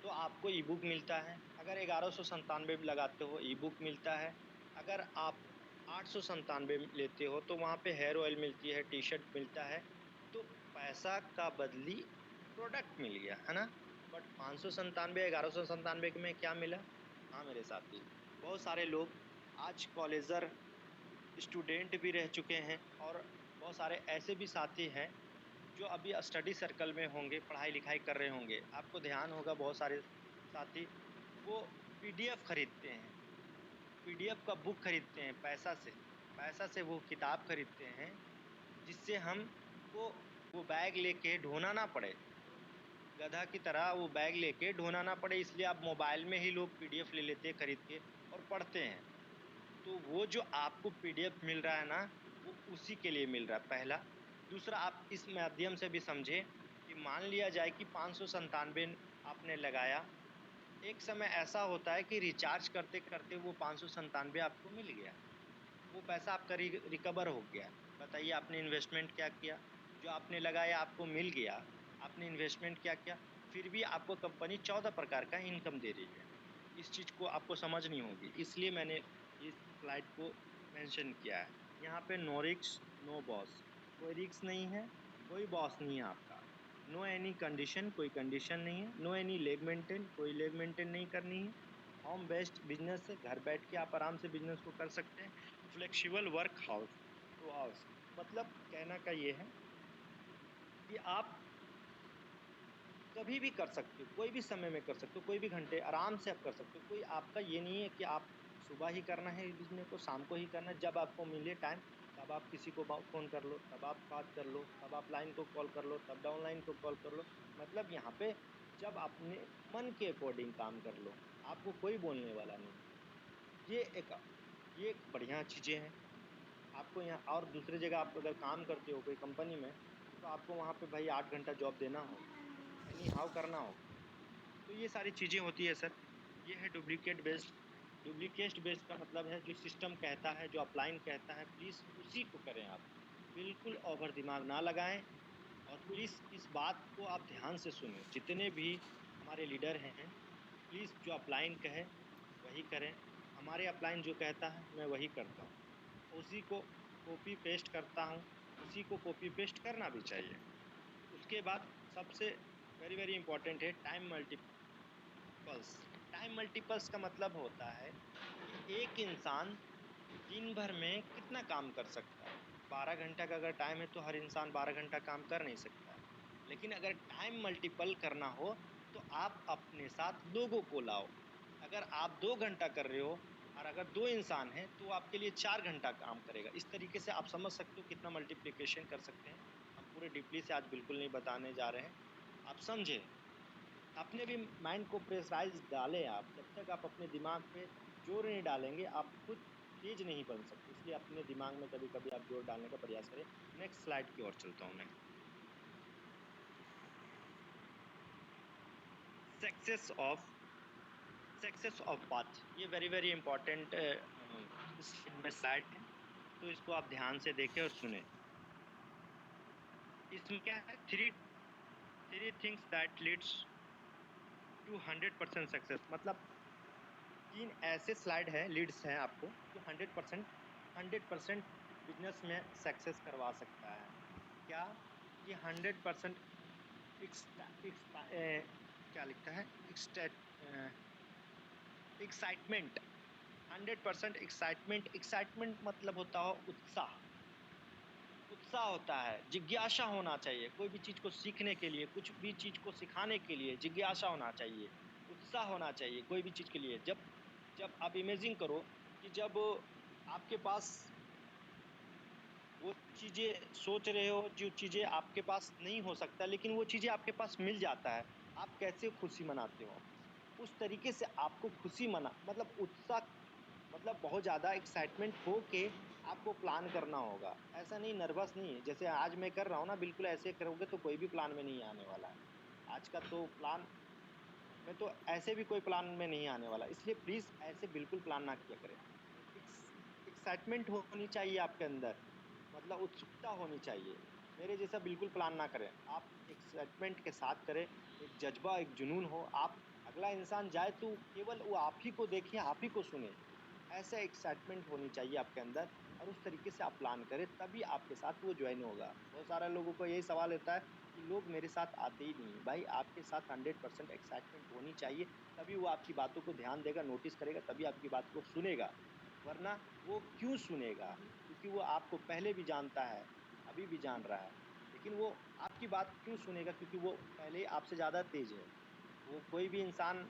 तो आपको ई बुक मिलता है। अगर 1197 लगाते हो ई बुक मिलता है। अगर आप 897 लेते हो तो वहाँ पे हेयर ऑयल मिलती है, टी शर्ट मिलता है। तो पैसा का बदली प्रोडक्ट मिल गया, है ना? बट 597 1197 में क्या मिला? हाँ मेरे साथी, बहुत सारे लोग आज कॉलेजर स्टूडेंट भी रह चुके हैं और बहुत सारे ऐसे भी साथी हैं जो अभी स्टडी सर्कल में होंगे, पढ़ाई-लिखाई कर रहे होंगे। आपको ध्यान होगा बहुत सारे साथी वो पीडीएफ खरीदते हैं, पीडीएफ का बुक खरीदते हैं पैसा से। पैसा से वो किताब खरीदते हैं जिससे हमको वो बैग लेके ढोना ना पड़े। गधा की तरह वो बैग लेके ढोना ना पड़े, इसलिए अब मोबाइल में ही लोग पीडीएफ ले लेते हैं खरीद के और पढ़ते हैं। तो वो जो आपको पीडीएफ मिल रहा है ना, वो उसी के लिए मिल रहा है, पहला। दूसरा, आप इस माध्यम से भी समझें कि मान लिया जाए कि 597 आपने लगाया, एक समय ऐसा होता है कि रिचार्ज करते-करते वो 597 आपको मिल गया। वो पैसा आपका रिकवर हो गया। बताइए आपने इन्वेस्टमेंट क्या किया? जो आपने लगाया आपको मिल गया, आपने इन्वेस्टमेंट क्या किया? फिर भी आपको कंपनी 14 प्रकार का इनकम दे रही है। इस चीज़ को आपको समझनी होगी, इसलिए मैंने इस स्लाइड को मेंशन किया है। यहाँ पे नो रिस्क, नो बॉस, कोई रिस्क नहीं है, कोई बॉस नहीं है आपका। नो एनी कंडीशन, कोई कंडीशन नहीं है। नो एनी लेग मेंटेन, कोई लेग मेंटेन नहीं करनी है। होम बेस्ड बिज़नेस है, घर बैठ के आप आराम से बिज़नेस को कर सकते हैं। फ्लेक्सिबल वर्क हाउस, मतलब कहना का ये है कि आप कभी भी कर सकते हो, कोई भी समय में कर सकते हो, कोई भी घंटे आराम से आप कर सकते हो। कोई आपका ये नहीं है कि आप सुबह ही करना है बिज़नेस को, शाम को ही करना है, जब आपको मिले टाइम तब आप किसी को फ़ोन कर लो, तब आप बात कर लो, तब आप लाइन को कॉल कर लो, तब डाउनलाइन को कॉल कर लो। मतलब यहाँ पे जब अपने मन के अकॉर्डिंग काम कर लो, आपको कोई बोलने वाला नहीं है। ये एक ये एक बढ़िया चीज़ें हैं। आपको यहाँ और दूसरी जगह आप अगर काम करते हो कोई कंपनी में, तो आपको वहाँ पे भाई 8 घंटा जॉब देना होगा, एनी हाउ करना होगा। तो ये सारी चीज़ें होती है सर। ये है डुप्लीकेट बेस्ड। डुप्लीकेट बेस्ड का मतलब है जो सिस्टम कहता है, जो अपलाइन कहता है, प्लीज़ उसी को करें आप। बिल्कुल ओवर दिमाग ना लगाएँ और प्लीज़ इस बात को आप ध्यान से सुनें। जितने भी हमारे लीडर हैं, प्लीज़ जो अपलाइन कहे वही करें। हमारे अपलाइन जो कहता है मैं वही करता हूँ। उसी को कॉपी पेस्ट करता हूँ, उसी को कॉपी पेस्ट करना भी चाहिए। उसके बाद सबसे वेरी वेरी इंपॉर्टेंट है टाइम मल्टीपल्स का मतलब होता है कि एक इंसान दिन भर में कितना काम कर सकता है। 12 घंटा का अगर टाइम है तो हर इंसान 12 घंटा काम कर नहीं सकता है। लेकिन अगर टाइम मल्टीपल करना हो तो आप अपने साथ लोगों को लाओ। अगर आप 2 घंटा कर रहे हो और अगर 2 इंसान हैं तो वो आपके लिए 4 घंटा काम करेगा। इस तरीके से आप समझ सकते हो कितना मल्टीप्लिकेशन कर सकते हैं। हम पूरे डीपली से आज बिल्कुल नहीं बताने जा रहे हैं। आप समझे? अपने भी माइंड को प्रेशराइज़ डालें आप, जब तक आप अपने दिमाग पे ज़ोर नहीं डालेंगे, आप खुद तेज़ नहीं बन सकते। इसलिए अपने दिमाग में कभी-कभी आप ज़ोर डालने का प्रयास करें। नेक्स्ट स्लाइड की ओर चलता हूँ मैं। Success of success of path, ये वेरी वेरी इंपॉर्टेंट स्लाइड है। तो इसको आप ध्यान से देखें और सुने। इसमें क्या है, three three things that leads to 100% success. मतलब 3 ऐसे स्लाइड हैं, लीड्स हैं आपको जो 100% बिजनेस में सक्सेस करवा सकता है। क्या कि 100% क्या लिखता है, एक्साइटमेंट, 100% एक्साइटमेंट। एक्साइटमेंट मतलब होता है उत्साह। उत्साह होता है, जिज्ञासा होना चाहिए कोई भी चीज़ को सीखने के लिए, कुछ भी चीज़ को सिखाने के लिए जिज्ञासा होना चाहिए, उत्साह होना चाहिए कोई भी चीज़ के लिए। जब जब आप इमेजिन करो कि जब आपके पास वो चीज़ें सोच रहे हो, जो चीज़ें आपके पास नहीं हो सकता, लेकिन वो चीज़ें आपके पास मिल जाता है, आप कैसे खुशी मनाते हो? उस तरीके से आपको खुशी मना मतलब उत्साह, मतलब बहुत ज़्यादा एक्साइटमेंट हो के आपको प्लान करना होगा। ऐसा नहीं, नर्वस नहीं, जैसे आज मैं कर रहा हूँ ना, बिल्कुल ऐसे करोगे तो कोई भी प्लान में नहीं आने वाला है। आज का तो प्लान में तो ऐसे भी कोई प्लान में नहीं आने वाला, इसलिए प्लीज़ ऐसे बिल्कुल प्लान ना किया करें। एक्साइटमेंट होनी चाहिए आपके अंदर, मतलब उत्सुकता होनी चाहिए। मेरे जैसा बिल्कुल प्लान ना करें, आप एक्साइटमेंट के साथ करें, एक जज़्बा, एक जुनून हो, आप अगला इंसान जाए तो केवल वो आप ही को देखे, आप ही को सुने। ऐसा एक्साइटमेंट होनी चाहिए आपके अंदर और उस तरीके से आप प्लान करें, तभी आपके साथ वो जॉइन होगा। बहुत सारे लोगों को यही सवाल होता है कि लोग मेरे साथ आते ही नहीं। भाई आपके साथ 100% एक्साइटमेंट होनी चाहिए, तभी वो आपकी बातों को ध्यान देगा, नोटिस करेगा, तभी आपकी बात को सुनेगा। वरना वो क्यों सुनेगा? क्योंकि वो आपको पहले भी जानता है, अभी भी जान रहा है। लेकिन वो आपकी बात क्यों सुनेगा? क्योंकि वो पहले ही आपसे ज़्यादा तेज़ है। वो कोई भी इंसान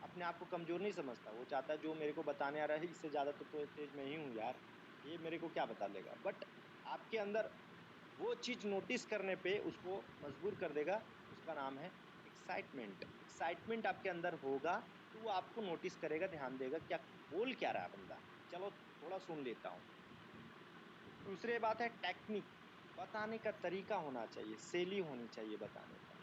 अपने आप को कमज़ोर नहीं समझता। वो चाहता है जो मेरे को बताने आ रहा है, इससे ज़्यादा तो तेज़ मैं ही हूँ यार, ये मेरे को क्या बता लेगा? बट आपके अंदर वो चीज़ नोटिस करने पे उसको मजबूर कर देगा, उसका नाम है एक्साइटमेंट। एक्साइटमेंट आपके अंदर होगा, तो वो आपको नोटिस करेगा, ध्यान देगा, क्या बोल क्या रहा है बंदा? चलो थोड़ा सुन लेता हूँ। दूसरी बात है टेक्निक, बताने का तरीका होना चाहिए, शैली होनी चाहिए बताने का।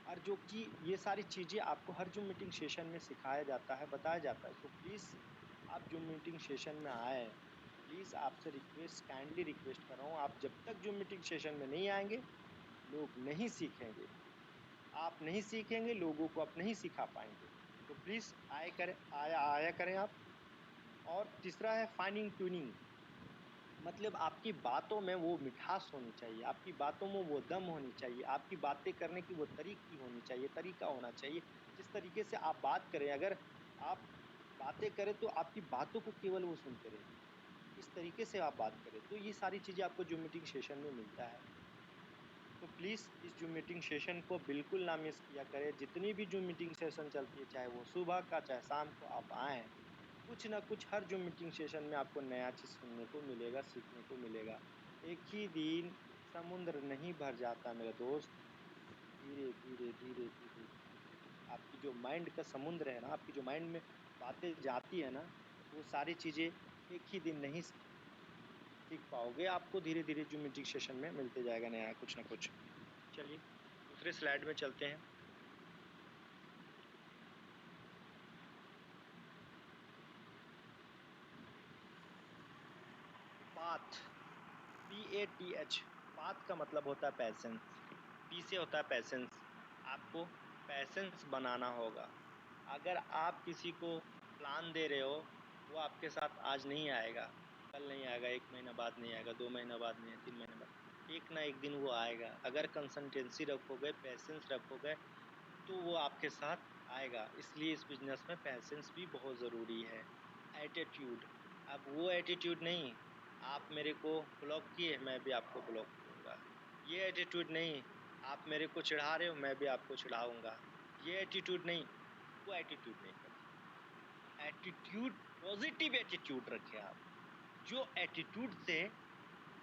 और जो कि ये सारी चीज़ें आपको हर ज़ूम मीटिंग सेशन में सिखाया जाता है, बताया जाता है। सो प्लीज़ आप ज़ूम मीटिंग सेशन में आएँ। प्लीज़ आपसे रिक्वेस्ट, काइंडली रिक्वेस्ट कर रहा हूँ, आप जब तक ज़ूम मीटिंग सेशन में नहीं आएँगे, लोग नहीं सीखेंगे। आप नहीं सीखेंगे, लोगों को आप नहीं सिखा पाएँगे। तो प्लीज़ आया करें आप। और तीसरा है फाइनिंग ट्यूनिंग, मतलब आपकी बातों में वो मिठास होनी चाहिए, आपकी बातों में वो दम होनी चाहिए, आपकी बातें करने की वो तरीक़ी होनी चाहिए, तरीका होना चाहिए। जिस तरीके से आप बात करें, अगर आप बातें करें तो आपकी बातों को केवल वो सुनते रहेंगे। इस तरीके से आप बात करें, तो ये सारी चीज़ें आपको ज़ूम मीटिंग सेशन में मिलता है। तो प्लीज़ इस ज़ूम मीटिंग सेशन को बिल्कुल ना मिस किया करें। जितनी भी ज़ूम मीटिंग सेशन चलती है, चाहे वो सुबह का, चाहे शाम को, आप आएँ। कुछ ना कुछ हर ज़ूम मीटिंग सेशन में आपको नया चीज़ सुनने को मिलेगा, सीखने को मिलेगा। एक ही दिन समुद्र नहीं भर जाता मेरे दोस्त, धीरे, धीरे, धीरे, धीरे, आपकी जो माइंड का समुद्र है ना, आपकी जो माइंड में बातें जाती है ना, वो सारी चीज़ें एक ही दिन नहीं सीख पाओगे। आपको धीरे-धीरे ज़ूम मीटिंग सेशन में मिलते जाएगा नया कुछ ना कुछ। चलिए, दूसरे स्लाइड में चलते हैं। पाथ, PATH, पाथ का मतलब होता है पैशंस। पी से होता है पैशंस। आपको पैशंस बनाना होगा। अगर आप किसी को प्लान दे रहे हो, वो आपके साथ आज नहीं आएगा, कल नहीं आएगा, 1 महीना बाद नहीं आएगा, 2 महीना बाद नहीं, 3 महीने बाद, एक ना एक दिन वो आएगा। अगर कंसिस्टेंसी रखोगे, पैशंस रखोगे, तो वो आपके साथ आएगा। इसलिए इस बिज़नेस में पैशंस भी बहुत ज़रूरी है। एटीट्यूड, अब वो एटीट्यूड नहीं, आप मेरे को ब्लॉक किए, मैं भी आपको ब्लॉक करूँगा। ये एटीट्यूड नहीं, आप मेरे को चिढ़ा रहे हो, मैं भी आपको चिढ़ाऊँगा। ये एटीट्यूड नहीं, वो एटीट्यूड नहीं करना। एटीट्यूड, पॉज़िटिव एटीट्यूड रखें आप, जो एटीट्यूड से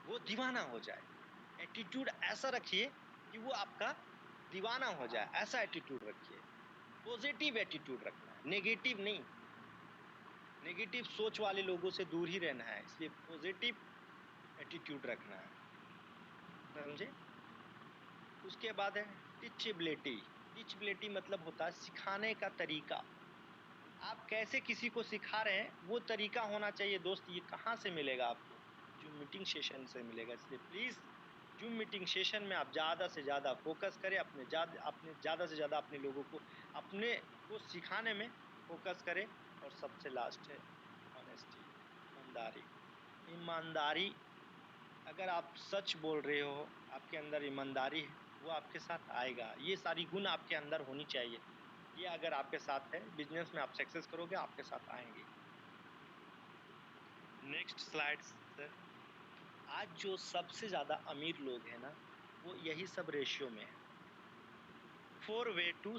वो दीवाना हो जाए। एटीट्यूड ऐसा रखिए कि वो आपका दीवाना हो जाए, ऐसा एटीट्यूड रखिए। पॉज़िटिव एटीट्यूड रखना है, नेगेटिव नहीं। नेगेटिव सोच वाले लोगों से दूर ही रहना है, इसलिए पॉज़िटिव एटीट्यूड रखना है, समझे? उसके बाद है टीचेबिलिटी। टीचेबिलिटी मतलब होता है सिखाने का तरीका। आप कैसे किसी को सिखा रहे हैं, वो तरीका होना चाहिए दोस्त, ये कहाँ से मिलेगा आपको? जूम मीटिंग सेशन से मिलेगा। इसलिए प्लीज़ जूम मीटिंग सेशन में आप ज़्यादा से ज़्यादा फोकस करें, अपने ज़्यादा से ज़्यादा अपने लोगों को अपने को सिखाने में फोकस करें। और सबसे लास्ट है ऑनेस्टी, ईमानदारी। ईमानदारी, अगर आप सच बोल रहे हो, आपके अंदर ईमानदारी है, वो आपके साथ आएगा। ये सारी गुण आपके अंदर होनी चाहिए। ये अगर आपके साथ है, बिज़नेस में आप सक्सेस करोगे, आपके साथ आएँगे। Next slide sir. आज जो सबसे ज़्यादा अमीर लोग हैं ना, वो यही सब रेशियो में है। 4 वे टू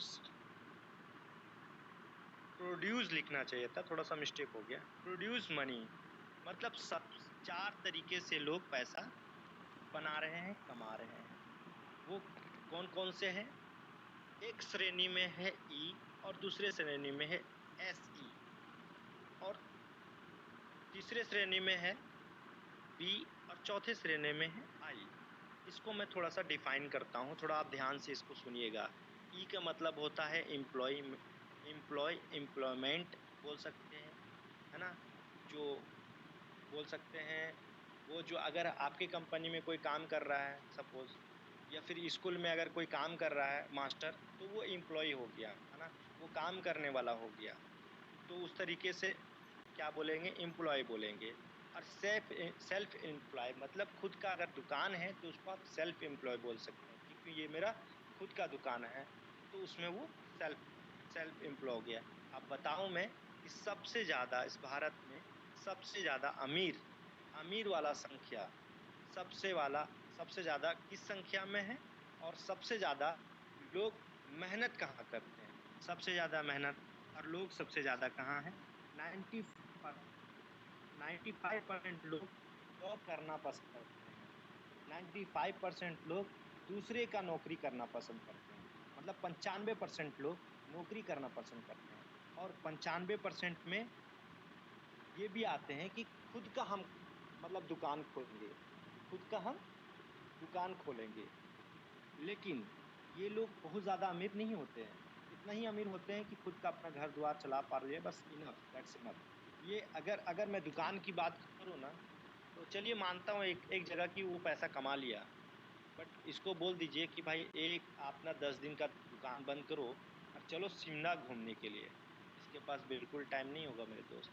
प्रोड्यूस लिखना चाहिए था, थोड़ा-सा मिस्टेक हो गया। प्रोड्यूस मनी मतलब सब 4 तरीके से लोग पैसा बना रहे हैं, कमा रहे हैं। वो कौन-कौन से हैं? एक श्रेणी में है ई और दूसरे श्रेणी में है एसई और तीसरे श्रेणी में है बी और चौथे श्रेणी में है आई। इसको मैं थोड़ा-सा डिफाइन करता हूँ, थोड़ा आप ध्यान से इसको सुनिएगा। ई का मतलब होता है एम्प्लॉयमेंट बोल सकते हैं, है ना? जो बोल सकते हैं, वो जो अगर आपकी कंपनी में कोई काम कर रहा है सपोज़, या फिर स्कूल में अगर कोई काम कर रहा है मास्टर, तो वो एम्प्लॉयी हो गया, है ना? वो काम करने वाला हो गया। तो उस तरीके से क्या बोलेंगे? एम्प्लॉयी बोलेंगे। और सेल्फ एम्प्लॉय मतलब खुद का अगर दुकान है तो उसको आप सेल्फ एम्प्लॉय बोल सकते हैं, क्योंकि ये मेरा खुद का दुकान है, तो उसमें वो सेल्फ सेल्फ एम्प्लॉय हो गया। अब बताऊँ मैं कि सबसे ज़्यादा इस भारत में सबसे ज़्यादा अमीर वाला संख्या सबसे ज़्यादा किस संख्या में है? और सबसे ज़्यादा लोग मेहनत कहाँ करते हैं? सबसे ज़्यादा मेहनत और लोग सबसे ज़्यादा कहाँ हैं? 90 प 95% लोग जॉब करना पसंद करते हैं। 95% लोग दूसरे का नौकरी करना पसंद करते हैं। मतलब 95% लोग नौकरी करना पसंद करते हैं और 95% में ये भी आते हैं कि खुद का हम मतलब दुकान खोलेंगे, खुद का हम दुकान खोलेंगे। लेकिन ये लोग बहुत ज़्यादा अमीर नहीं होते हैं। इतना ही अमीर होते हैं कि खुद का अपना घर-द्वार चला पा रहे हैं, बस इनफ, दैट्स इनफ। ये अगर अगर मैं दुकान की बात करूँ ना, तो चलिए मानता हूँ एक एक जगह कि वो पैसा कमा लिया। बट इसको बोल दीजिए कि भाई एक आप ना 10 दिन का दुकान बंद करो और चलो शिमला घूमने के लिए। इसके पास बिल्कुल टाइम नहीं होगा मेरे दोस्त।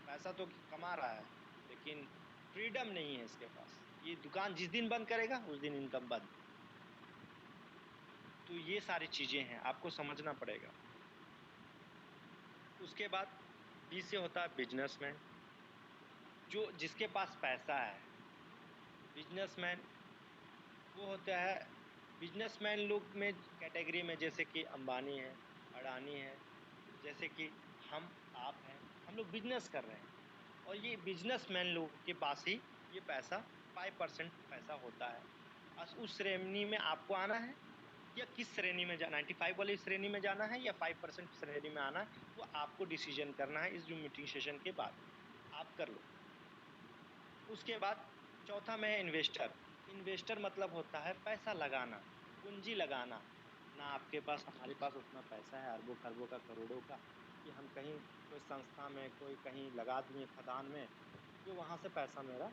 पैसा तो कमा रहा है, लेकिन फ्रीडम नहीं है इसके पास। ये दुकान जिस दिन बंद करेगा, उस दिन इनकम बंद। तो ये सारी चीज़ें हैं, आपको समझना पड़ेगा। उसके बाद बी से होता है बिज़नेसमैन, जो जिसके पास पैसा है। बिज़नेसमैन वो होता है, बिज़नेसमैन लोग में कैटेगरी में जैसे कि अंबानी है, अडानी है, जैसे कि आप हैं, हम लोग बिज़नेस कर रहे हैं और ये बिज़नेसमैन लोगों के पास ही ये पैसा 5% पैसा होता है। उस श्रेणी में आपको आना है या किस श्रेणी में 95 वाली श्रेणी में जाना है या 5% श्रेणी में आना है, वो आपको डिसीज़न करना है इस ज़ूम मीटिंग सेशन के बाद। आप कर लो। उसके बाद चौथा में है इन्वेस्टर। इन्वेस्टर मतलब होता है पैसा लगाना, पूँजी लगाना। ना आपके पास हमारे पास उतना पैसा है अरबों-खरबों का, करोड़ों का, कि हम कहीं कोई संस्था में, कोई कहीं लगा दिए खदान में, जो वहाँ से पैसा मेरा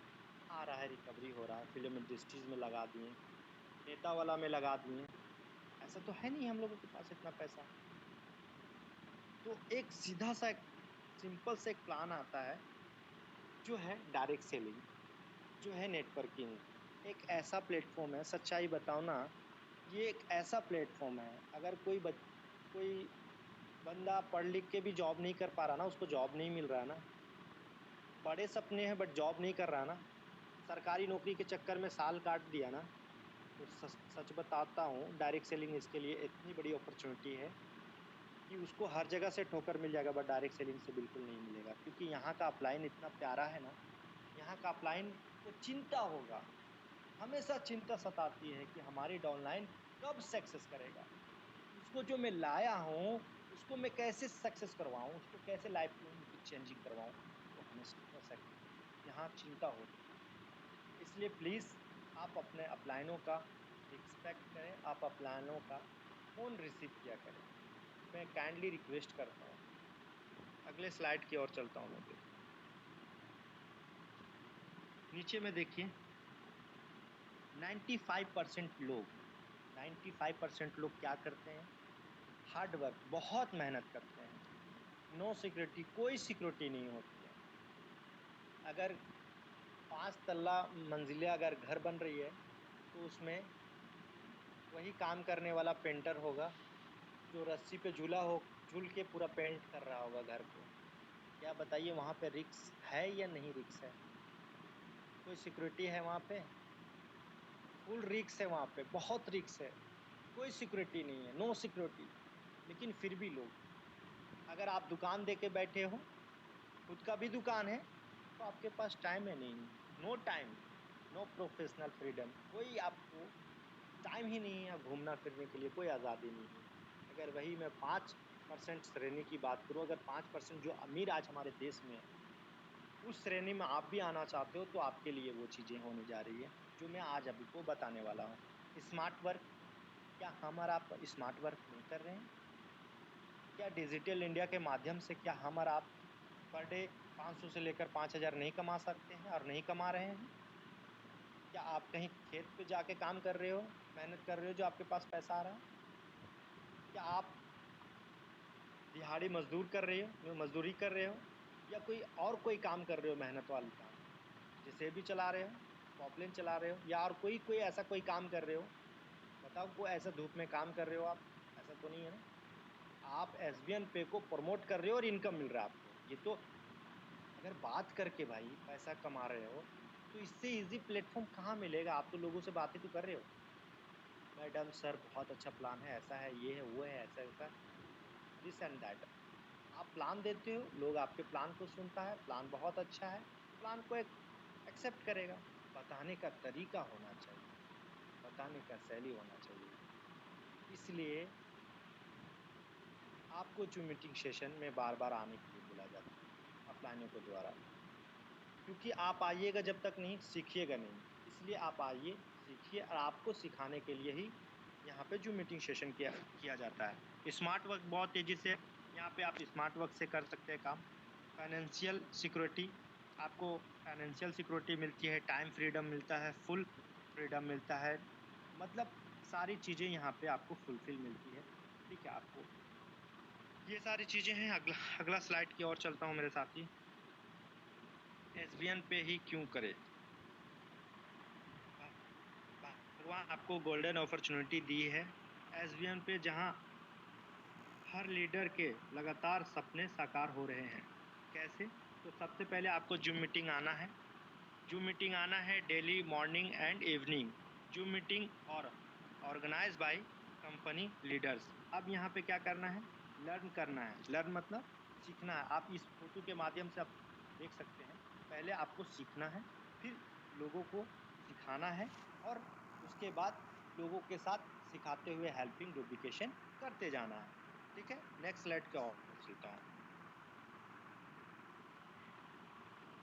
आ रहा है, रिकवरी हो रहा है, फ़िल्म इंडस्ट्रीज़ में लगा दिए, नेता वाला में लगा दिए। ऐसा तो है नहीं हम लोगों के पास इतना पैसा। तो एक सीधा-सा एक सिंपल सा एक प्लान आता है, जो है डायरेक्ट सेलिंग। जो है नेटवर्किंग, एक ऐसा प्लेटफ़ॉर्म है, सच्चाई बताऊँ ना, ये एक ऐसा प्लेटफ़ॉर्म है, अगर कोई बंदा पढ़ लिख के भी जॉब नहीं कर पा रहा ना, उसको जॉब नहीं मिल रहा है ना, बड़े सपने हैं बट जॉब नहीं कर रहा ना, सरकारी नौकरी के चक्कर में साल काट दिया ना, तो सच सच बताता हूँ, डायरेक्ट सेलिंग इसके लिए इतनी बड़ी अपॉर्च्युनिटी है कि उसको हर जगह से ठोकर मिल जाएगा, बट डायरेक्ट सेलिंग से बिल्कुल नहीं मिलेगा, क्योंकि यहाँ का अपलाइन इतना प्यारा है ना, यहाँ का अपलाइन को चिंता होगा, हमेशा चिंता सताती है कि हमारी डाउनलाइन कब सक्सेस करेगा। उसको जो मैं लाया हूँ, उसको मैं कैसे सक्सेस करवाऊँ, उसको कैसे लाइफ में उनकी चेंजिंग करवाऊँ, वो हमेशा यहाँ चिंता होती है। इसलिए प्लीज़ आप अपने अपलाइनों का रिस्पेक्ट करें, आप अपलाइनों का फ़ोन रिसीव किया करें। मैं काइंडली रिक्वेस्ट करता हूँ। अगले स्लाइड की ओर चलता हूँ मैं फिर। नीचे में देखिए 95% लोग क्या करते हैं, हार्ड वर्क, बहुत मेहनत करते हैं, नो सिक्योरिटी, कोई सिक्योरिटी नहीं होती है। अगर 5 तल्ला मंजिला अगर घर बन रही है तो उसमें वही काम करने वाला पेंटर होगा जो रस्सी पे झूल के पूरा पेंट कर रहा होगा घर को। क्या बताइए वहाँ पे रिस्क है या नहीं रिस्क है? कोई सिक्योरिटी है वहाँ पे? फुल रिस्क है वहाँ पे, बहुत रिस्क है, कोई सिक्योरिटी नहीं है, नो सिक्योरिटी। लेकिन फिर भी लोग, अगर आप दुकान दे के बैठे हो, खुद का भी दुकान है, तो आपके पास टाइम है नहीं, no time, no professional freedom, कोई आपको टाइम ही नहीं है घूमना फिरने के लिए, कोई आज़ादी नहीं है। अगर वही मैं 5% श्रेणी की बात करूँ, अगर 5% जो अमीर आज हमारे देश में है, उस श्रेणी में आप भी आना चाहते हो तो आपके लिए वो चीज़ें होने जा रही है जो मैं आज अभी को बताने वाला हूँ। स्मार्ट वर्क, क्या हम और आप स्मार्ट वर्क नहीं कर रहे हैं? क्या डिजिटल इंडिया के माध्यम से क्या हम और आप पर डे 500 से लेकर 5,000 नहीं कमा सकते हैं और नहीं कमा रहे हैं? क्या आप कहीं खेत पे जाके काम कर रहे हो, मेहनत कर रहे हो जो आपके पास पैसा आ रहा है? क्या आप दिहाड़ी मज़दूर कर रहे हो, मज़दूरी कर रहे हो, या कोई काम कर रहे हो मेहनत वाली काम? जेसीबी चला रहे हो, पॉपलेन चला रहे हो, या और कोई ऐसा कोई काम कर रहे हो? बताओ, कोई ऐसा धूप में काम कर रहे हो आप? ऐसा तो नहीं है ना? आप एसबीएन पे को प्रमोट कर रहे हो और इनकम मिल रहा है आपको। ये तो अगर बात करके भाई पैसा कमा रहे हो, तो इससे ईज़ी प्लेटफ़ॉर्म कहाँ मिलेगा? आप तो लोगों से बातें तो कर रहे हो। मैडम सर बहुत अच्छा प्लान है, ऐसा है, ये है, वो है, ऐसा-ऐसा, दिस एंड दैट। आप प्लान देते हो, लोग आपके प्लान को सुनता है, प्लान बहुत अच्छा है, प्लान को एक्सेप्ट करेगा। बताने का तरीका होना चाहिए, बताने का शैली होना चाहिए। इसलिए आपको जो मीटिंग सेशन में बार-बार आने के लिए बोला जाता है, अपलाइनों के द्वारा। क्योंकि आप आइएगा जब तक नहीं, सीखिएगा नहीं। इसलिए आप आइए, सीखिए, और आपको सिखाने के लिए ही यहाँ पे जो मीटिंग सेशन किया जाता है। स्मार्ट वर्क बहुत तेज़ी से यहाँ पे आप स्मार्ट वर्क से कर सकते हैं काम। फाइनेंशियल सिक्योरिटी, आपको फाइनेंशियल सिक्योरिटी मिलती है, टाइम फ्रीडम मिलता है, फुल फ्रीडम मिलता है। मतलब सारी चीज़ें यहाँ पे आपको फुलफ़िल मिलती है। ठीक है, आपको ये सारी चीज़ें हैं। अगला अगला स्लाइड की ओर चलता हूँ मेरे साथी। एसबीएन पे ही क्यों करें? भ भगवान आपको गोल्डन अपॉर्च्युनिटी दी है एसबीएन पे, जहाँ हर लीडर के लगातार सपने साकार हो रहे हैं। कैसे? तो सबसे पहले आपको ज़ूम मीटिंग आना है। ज़ूम मीटिंग आना है daily morning and evening. Zoom meeting और ऑर्गेनाइज़ बाय कंपनी लीडर्स। अब यहाँ पे क्या करना है? लर्न करना है। लर्न मतलब सीखना है। आप इस फ़ोटो के माध्यम से आप देख सकते हैं। पहले आपको सीखना है, फिर लोगों को सिखाना है, और उसके बाद लोगों के साथ सिखाते हुए हेल्पिंग डुप्लीकेशन करते जाना है। ठीक है? नेक्स्ट स्लाइड की ओर चलता हूँ।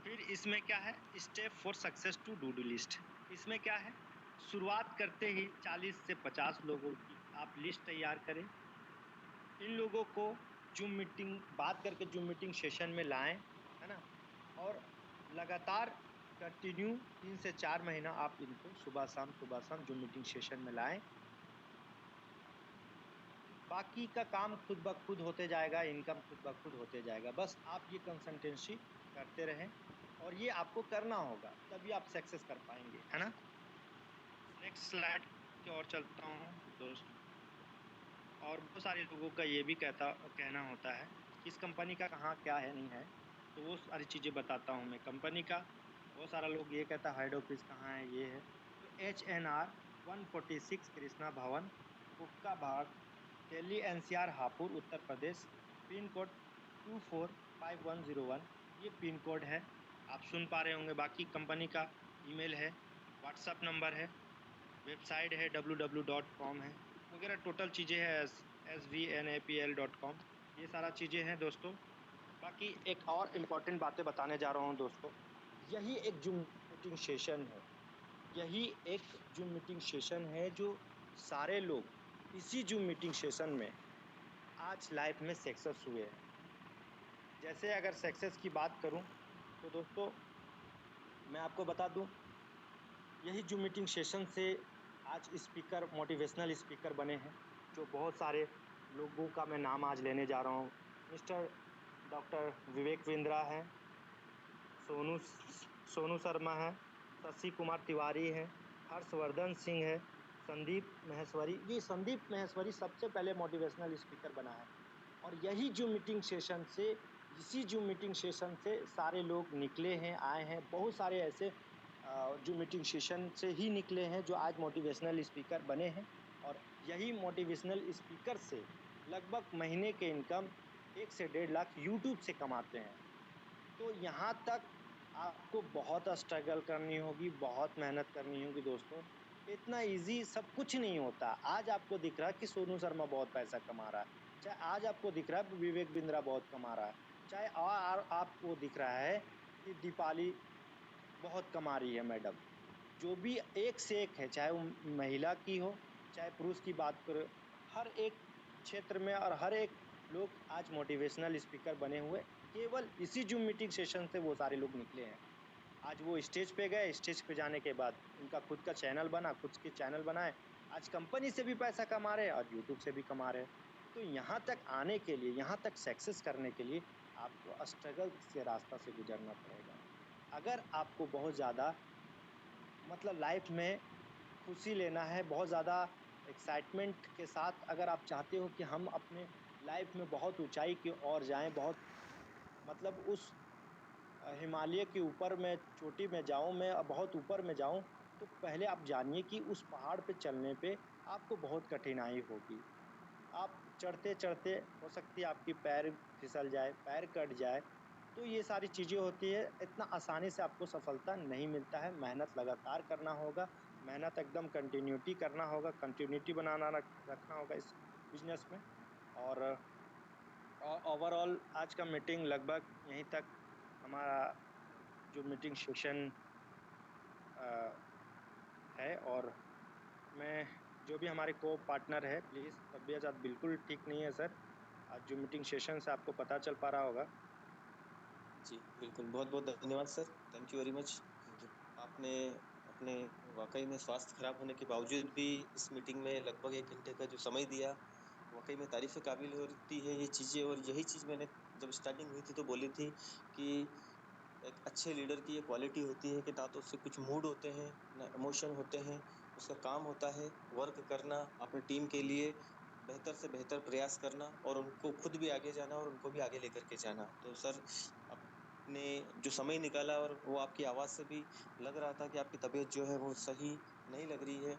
फिर इसमें क्या है? Step for success to do do list. इसमें क्या है? शुरुआत करते ही 40 से 50 लोगों की आप लिस्ट तैयार करें। इन लोगों को ज़ूम मीटिंग बात करके ज़ूम मीटिंग सेशन में लाएँ, है ना? और लगातार कंटिन्यू 3 से 4 महीना आप इनको सुबह-शाम ज़ूम मीटिंग सेशन में लाएँ। बाकी का काम खुद ब खुद होते जाएगा, इनकम खुद ब खुद होते जाएगा। बस आप ये कंसिस्टेंसी करते रहें, और ये आपको करना होगा, तभी आप सक्सेस कर पाएँगे, है ना? नेक्स्ट स्लाइड की ओर चलता हूँ दोस्तों। और बहुत सारे लोगों का ये भी कहना होता है कि इस कंपनी का कहाँ क्या है, नहीं है, तो वो सारी चीज़ें बताता हूँ मैं। कंपनी का बहुत सारा लोग ये कहता है हेड ऑफ़िस कहाँ है, ये है। तो एचएनआर 146 कृष्णा भवन, हुक्का बाग, Delhi NCR Hapur, Uttar Pradesh, pin code 245101, ये पिन कोड है। आप सुन पा रहे होंगे। बाकी कंपनी का ईमेल है, व्हाट्सएप नंबर है, वेबसाइट है www.com है, वगैरह टोटल चीज़ें हैं svnapl.com, ये सारा चीज़ें हैं दोस्तों। बाकी एक और इम्पोर्टेंट बातें बताने जा रहा हूँ दोस्तों। यही एक ज़ूम मीटिंग सेशन है, यही एक ज़ूम मीटिंग सेशन है जो सारे लोग इसी ज़ूम मीटिंग सेशन में आज लाइफ में सक्सेस हुए हैं। जैसे अगर सक्सेस की बात करूँ तो दोस्तों, मैं आपको बता दूँ, यही ज़ूम मीटिंग सेशन से आज स्पीकर मोटिवेशनल स्पीकर बने हैं, जो बहुत सारे लोगों का मैं नाम आज लेने जा रहा हूँ। मिस्टर डॉक्टर विवेक बिंद्रा हैं, सोनू सोनू शर्मा हैं, शशि कुमार तिवारी हैं, हर्षवर्धन सिंह है, संदीप माहेश्वरी। ये संदीप माहेश्वरी सबसे पहले मोटिवेशनल स्पीकर बना है और यही ज़ूम मीटिंग सेशन से इसी ज़ूम मीटिंग सेशन से सारे लोग निकले हैं, आए हैं। बहुत सारे ऐसे ज़ूम मीटिंग सेशन से ही निकले हैं जो आज मोटिवेशनल स्पीकर बने हैं और यही मोटिवेशनल स्पीकर से लगभग महीने के इनकम 1 से 1.5 लाख यूट्यूब से कमाते हैं। तो यहाँ तक आपको बहुत स्ट्रगल करनी होगी, बहुत मेहनत करनी होगी दोस्तों। इतना ईज़ी सब कुछ नहीं होता। आज आपको दिख रहा है कि सोनू शर्मा बहुत पैसा कमा रहा है, चाहे आज आपको दिख रहा है विवेक बिंद्रा बहुत कमा रहा है, चाहे आपको दिख रहा है कि दीपाली बहुत कमा रही है मैडम। जो भी एक से एक है, चाहे वो महिला की हो, चाहे पुरुष की बात करें, हर एक क्षेत्र में और हर एक लोग आज मोटिवेशनल स्पीकर बने हुए, केवल इसी ज़ूम मीटिंग सेशन से वो सारे लोग निकले हैं। आज वो स्टेज पे गए, स्टेज पे जाने के बाद उनका खुद का चैनल बना, खुद के चैनल बनाए, आज कंपनी से भी पैसा कमा रहे हैं और यूट्यूब से भी कमा रहे हैं। तो यहाँ तक आने के लिए, यहाँ तक सक्सेस करने के लिए आपको स्ट्रगल से रास्ता से गुज़रना पड़ेगा। अगर आपको बहुत ज़्यादा मतलब लाइफ में खुशी लेना है, बहुत ज़्यादा एक्साइटमेंट के साथ अगर आप चाहते हो कि हम अपने लाइफ में बहुत ऊँचाई की ओर जाएँ, बहुत मतलब उस हिमालय के ऊपर मैं चोटी में जाऊँ, मैं बहुत ऊपर में जाऊँ, तो पहले आप जानिए कि उस पहाड़ पे चलने पे आपको बहुत कठिनाई होगी। आप चढ़ते-चढ़ते हो सकती है आपकी पैर फिसल जाए, पैर कट जाए, तो ये सारी चीज़ें होती हैं। इतना आसानी से आपको सफलता नहीं मिलता है, मेहनत लगातार करना होगा, मेहनत एकदम कंटिन्यूटी करना होगा, कंटिन्यूटी बनाना रखना होगा इस बिज़नेस में और ओवरऑल आज का मीटिंग लगभग यहीं तक हमारा जो मीटिंग सेशन अ, है और मैं जो भी हमारे को-पार्टनर है प्लीज़ तबीयत आज बिल्कुल ठीक नहीं है सर। आज जो मीटिंग सेशन से आपको पता चल पा रहा होगा। जी, बिल्कुल, बहुत-बहुत धन्यवाद sir, thank you very much. जी। आपने अपने वाक़ई में स्वास्थ्य खराब होने के बावजूद भी इस मीटिंग में लगभग 1 घंटे का जो समय दिया, वाक़ई में तारीफ़ काबिल होती है ये चीज़ें और यही चीज़ मैंने जब स्टार्टिंग हुई थी तो बोली थी कि एक अच्छे लीडर की ये क्वालिटी होती है कि ना तो उससे कुछ मूड होते हैं, ना इमोशन होते हैं। उसका काम होता है वर्क करना, अपनी टीम के लिए बेहतर से बेहतर प्रयास करना और उनको खुद भी आगे जाना और उनको भी आगे लेकर के जाना। तो सर, आपने जो समय निकाला और वो आपकी आवाज़ से भी लग रहा था कि आपकी तबीयत जो है वो सही नहीं लग रही है।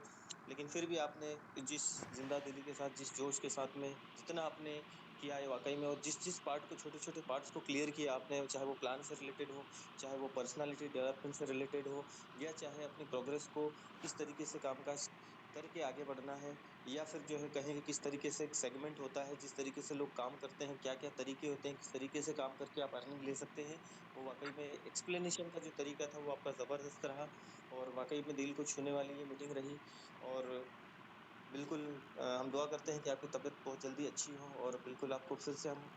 लेकिन फिर भी आपने जिस ज़िंदा-दिली के साथ, जिस जोश के साथ में जितना आपने किया है वाक़ई में और जिस-जिस पार्ट को छोटे-छोटे पार्ट्स को क्लियर किया आपने, चाहे वो प्लान से रिलेटेड हो, चाहे वो पर्सनैलिटी डेवलपमेंट से रिलेटेड हो या चाहे अपनी प्रोग्रेस को किस तरीके से कामकाज करके आगे बढ़ना है या फिर जो है कहें कि किस तरीके से एक सेगमेंट होता है, जिस तरीके से लोग काम करते हैं, क्या-क्या तरीके होते हैं, किस तरीके से काम करके आप अर्निंग ले सकते हैं। वो वाक़ई में एक्सप्लेनेशन का जो तरीका था वो आपका ज़बरदस्त रहा और वाक़ई में दिल को छूने वाली ये मीटिंग रही और बिल्कुल हम दुआ करते हैं कि आपकी तबीयत बहुत जल्दी अच्छी हो और बिल्कुल आपको फिर से हम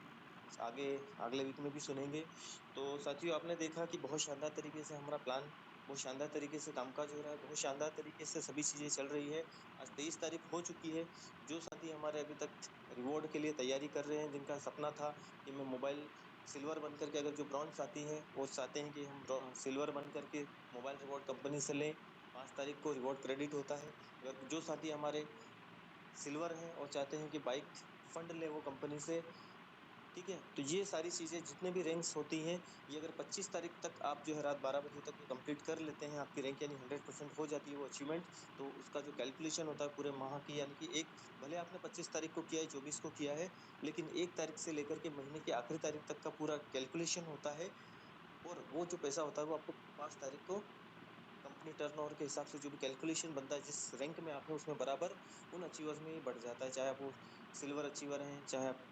आगे अगले वीक में भी सुनेंगे। तो साथियों आपने देखा कि बहुत शानदार तरीके से हमारा प्लान, बहुत शानदार तरीके से कामकाज हो रहा है, बहुत शानदार तरीके से सभी चीज़ें चल रही है। आज 23 तारीख हो चुकी है। जो साथी हमारे अभी तक रिवॉर्ड के लिए तैयारी कर रहे हैं, जिनका सपना था कि मैं मोबाइल सिल्वर बन कर के अगर जो ब्रॉन्ज़ साथी हैं, वो चाहते हैं कि हम सिल्वर बन कर के मोबाइल रिवॉर्ड कंपनी से लें। 5 तारीख को रिवॉर्ड क्रेडिट होता है। अगर जो साथी हमारे सिल्वर हैं और चाहते हैं कि बाइक फंड लें वो कंपनी से, ठीक है? तो ये सारी चीज़ें जितने भी रैंक्स होती हैं, ये अगर 25 तारीख तक आप जो है रात 12 बजे तक ये कंप्लीट कर लेते हैं, आपकी रैंक यानी 100% हो जाती है वो अचीवमेंट, तो उसका जो कैलकुलेशन होता है पूरे माह की यानी कि एक भले आपने 25 तारीख को किया है, 24 को किया है, लेकिन 1 तारीख से लेकर के महीने की आखिरी तारीख तक का पूरा कैलकुलेशन होता है और वो जो पैसा होता है वो आपको 5 तारीख को कंपनी टर्नओवर के हिसाब से जो भी कैलकुलेशन बनता है, जिस रैंक में आप हैं उसमें बराबर उन अचीवर्स में ये बढ़ जाता है। चाहे आप वो सिल्वर अचीवर हैं, चाहे आप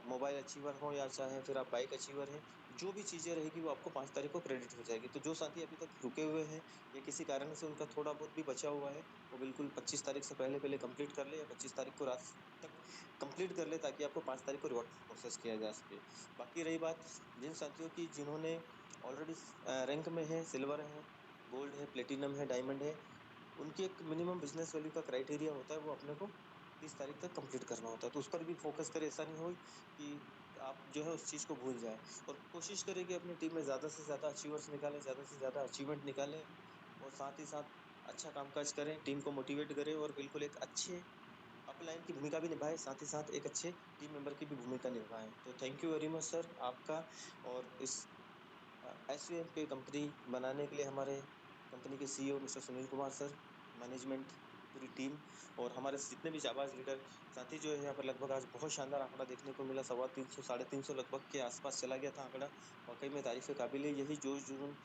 मोबाइल अचीवर हो या चाहे फिर आप बाइक अचीवर हैं, जो भी चीज़ें रहेगी वो आपको 5 तारीख को क्रेडिट हो जाएगी। तो जो साथी अभी तक रुके हुए हैं या किसी कारण से उनका थोड़ा बहुत भी बचा हुआ है, वो बिल्कुल 25 तारीख से पहले-पहले कंप्लीट कर ले या 25 तारीख को रात तक कंप्लीट कर ले ताकि आपको 5 तारीख को रिवॉर्ड प्रोसेस किया जा सके। बाकी रही बात जिन साथियों की जिन्होंने ऑलरेडी रैंक में है, सिल्वर है, गोल्ड है, प्लेटिनम है, डायमंड है, उनकी एक मिनिमम बिजनेस वैल्यू का क्राइटेरिया होता है, वो अपने को 30 तारीख तक कंप्लीट करना होता है। तो उस पर भी फोकस करें, ऐसा नहीं हो कि आप जो है उस चीज़ को भूल जाए, और कोशिश करें कि अपनी टीम में ज़्यादा से ज़्यादा अचीवर्स निकालें, ज़्यादा से ज़्यादा अचीवमेंट निकालें, और साथ ही साथ अच्छा कामकाज करें, टीम को मोटिवेट करें, और बिल्कुल एक अच्छे अपलाइन की भूमिका भी निभाएं, साथ ही साथ एक अच्छे टीम मेंबर की भी भूमिका निभाएं। तो thank you very much sir आपका, और इस एसवीएम पे कंपनी बनाने के लिए हमारे कंपनी के CEO mister Sunil Kumar sir, management, पूरी टीम, और हमारे जितने भी जाबाज लीडर साथी जो है यहाँ पर, लगभग आज बहुत शानदार आंकड़ा देखने को मिला, 350 350 लगभग के आसपास चला गया था आंकड़ा। वाकई में तारीफ काबिल है। यही जोश जुनून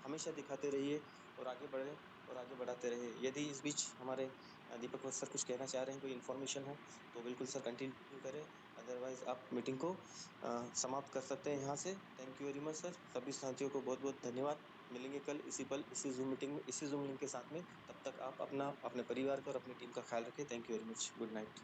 हमेशा दिखाते रहिए, और आगे बढ़े, और आगे बढ़ाते रहे। यदि इस बीच हमारे दीपक वत्स सर कुछ कहना चाह रहे हैं, कोई इन्फॉर्मेशन हो, तो बिल्कुल सर कंटिन्यू करें, अदरवाइज आप मीटिंग को समाप्त कर सकते हैं यहाँ से। Thank you very much sir, सभी साथियों को बहुत बहुत धन्यवाद। मिलेंगे कल इसी पल, इसी जूम मीटिंग में, इसी जूम लिंक के साथ में। तब तक आप अपना, अपने परिवार का और अपनी टीम का ख्याल रखें। Thank you very much, good night.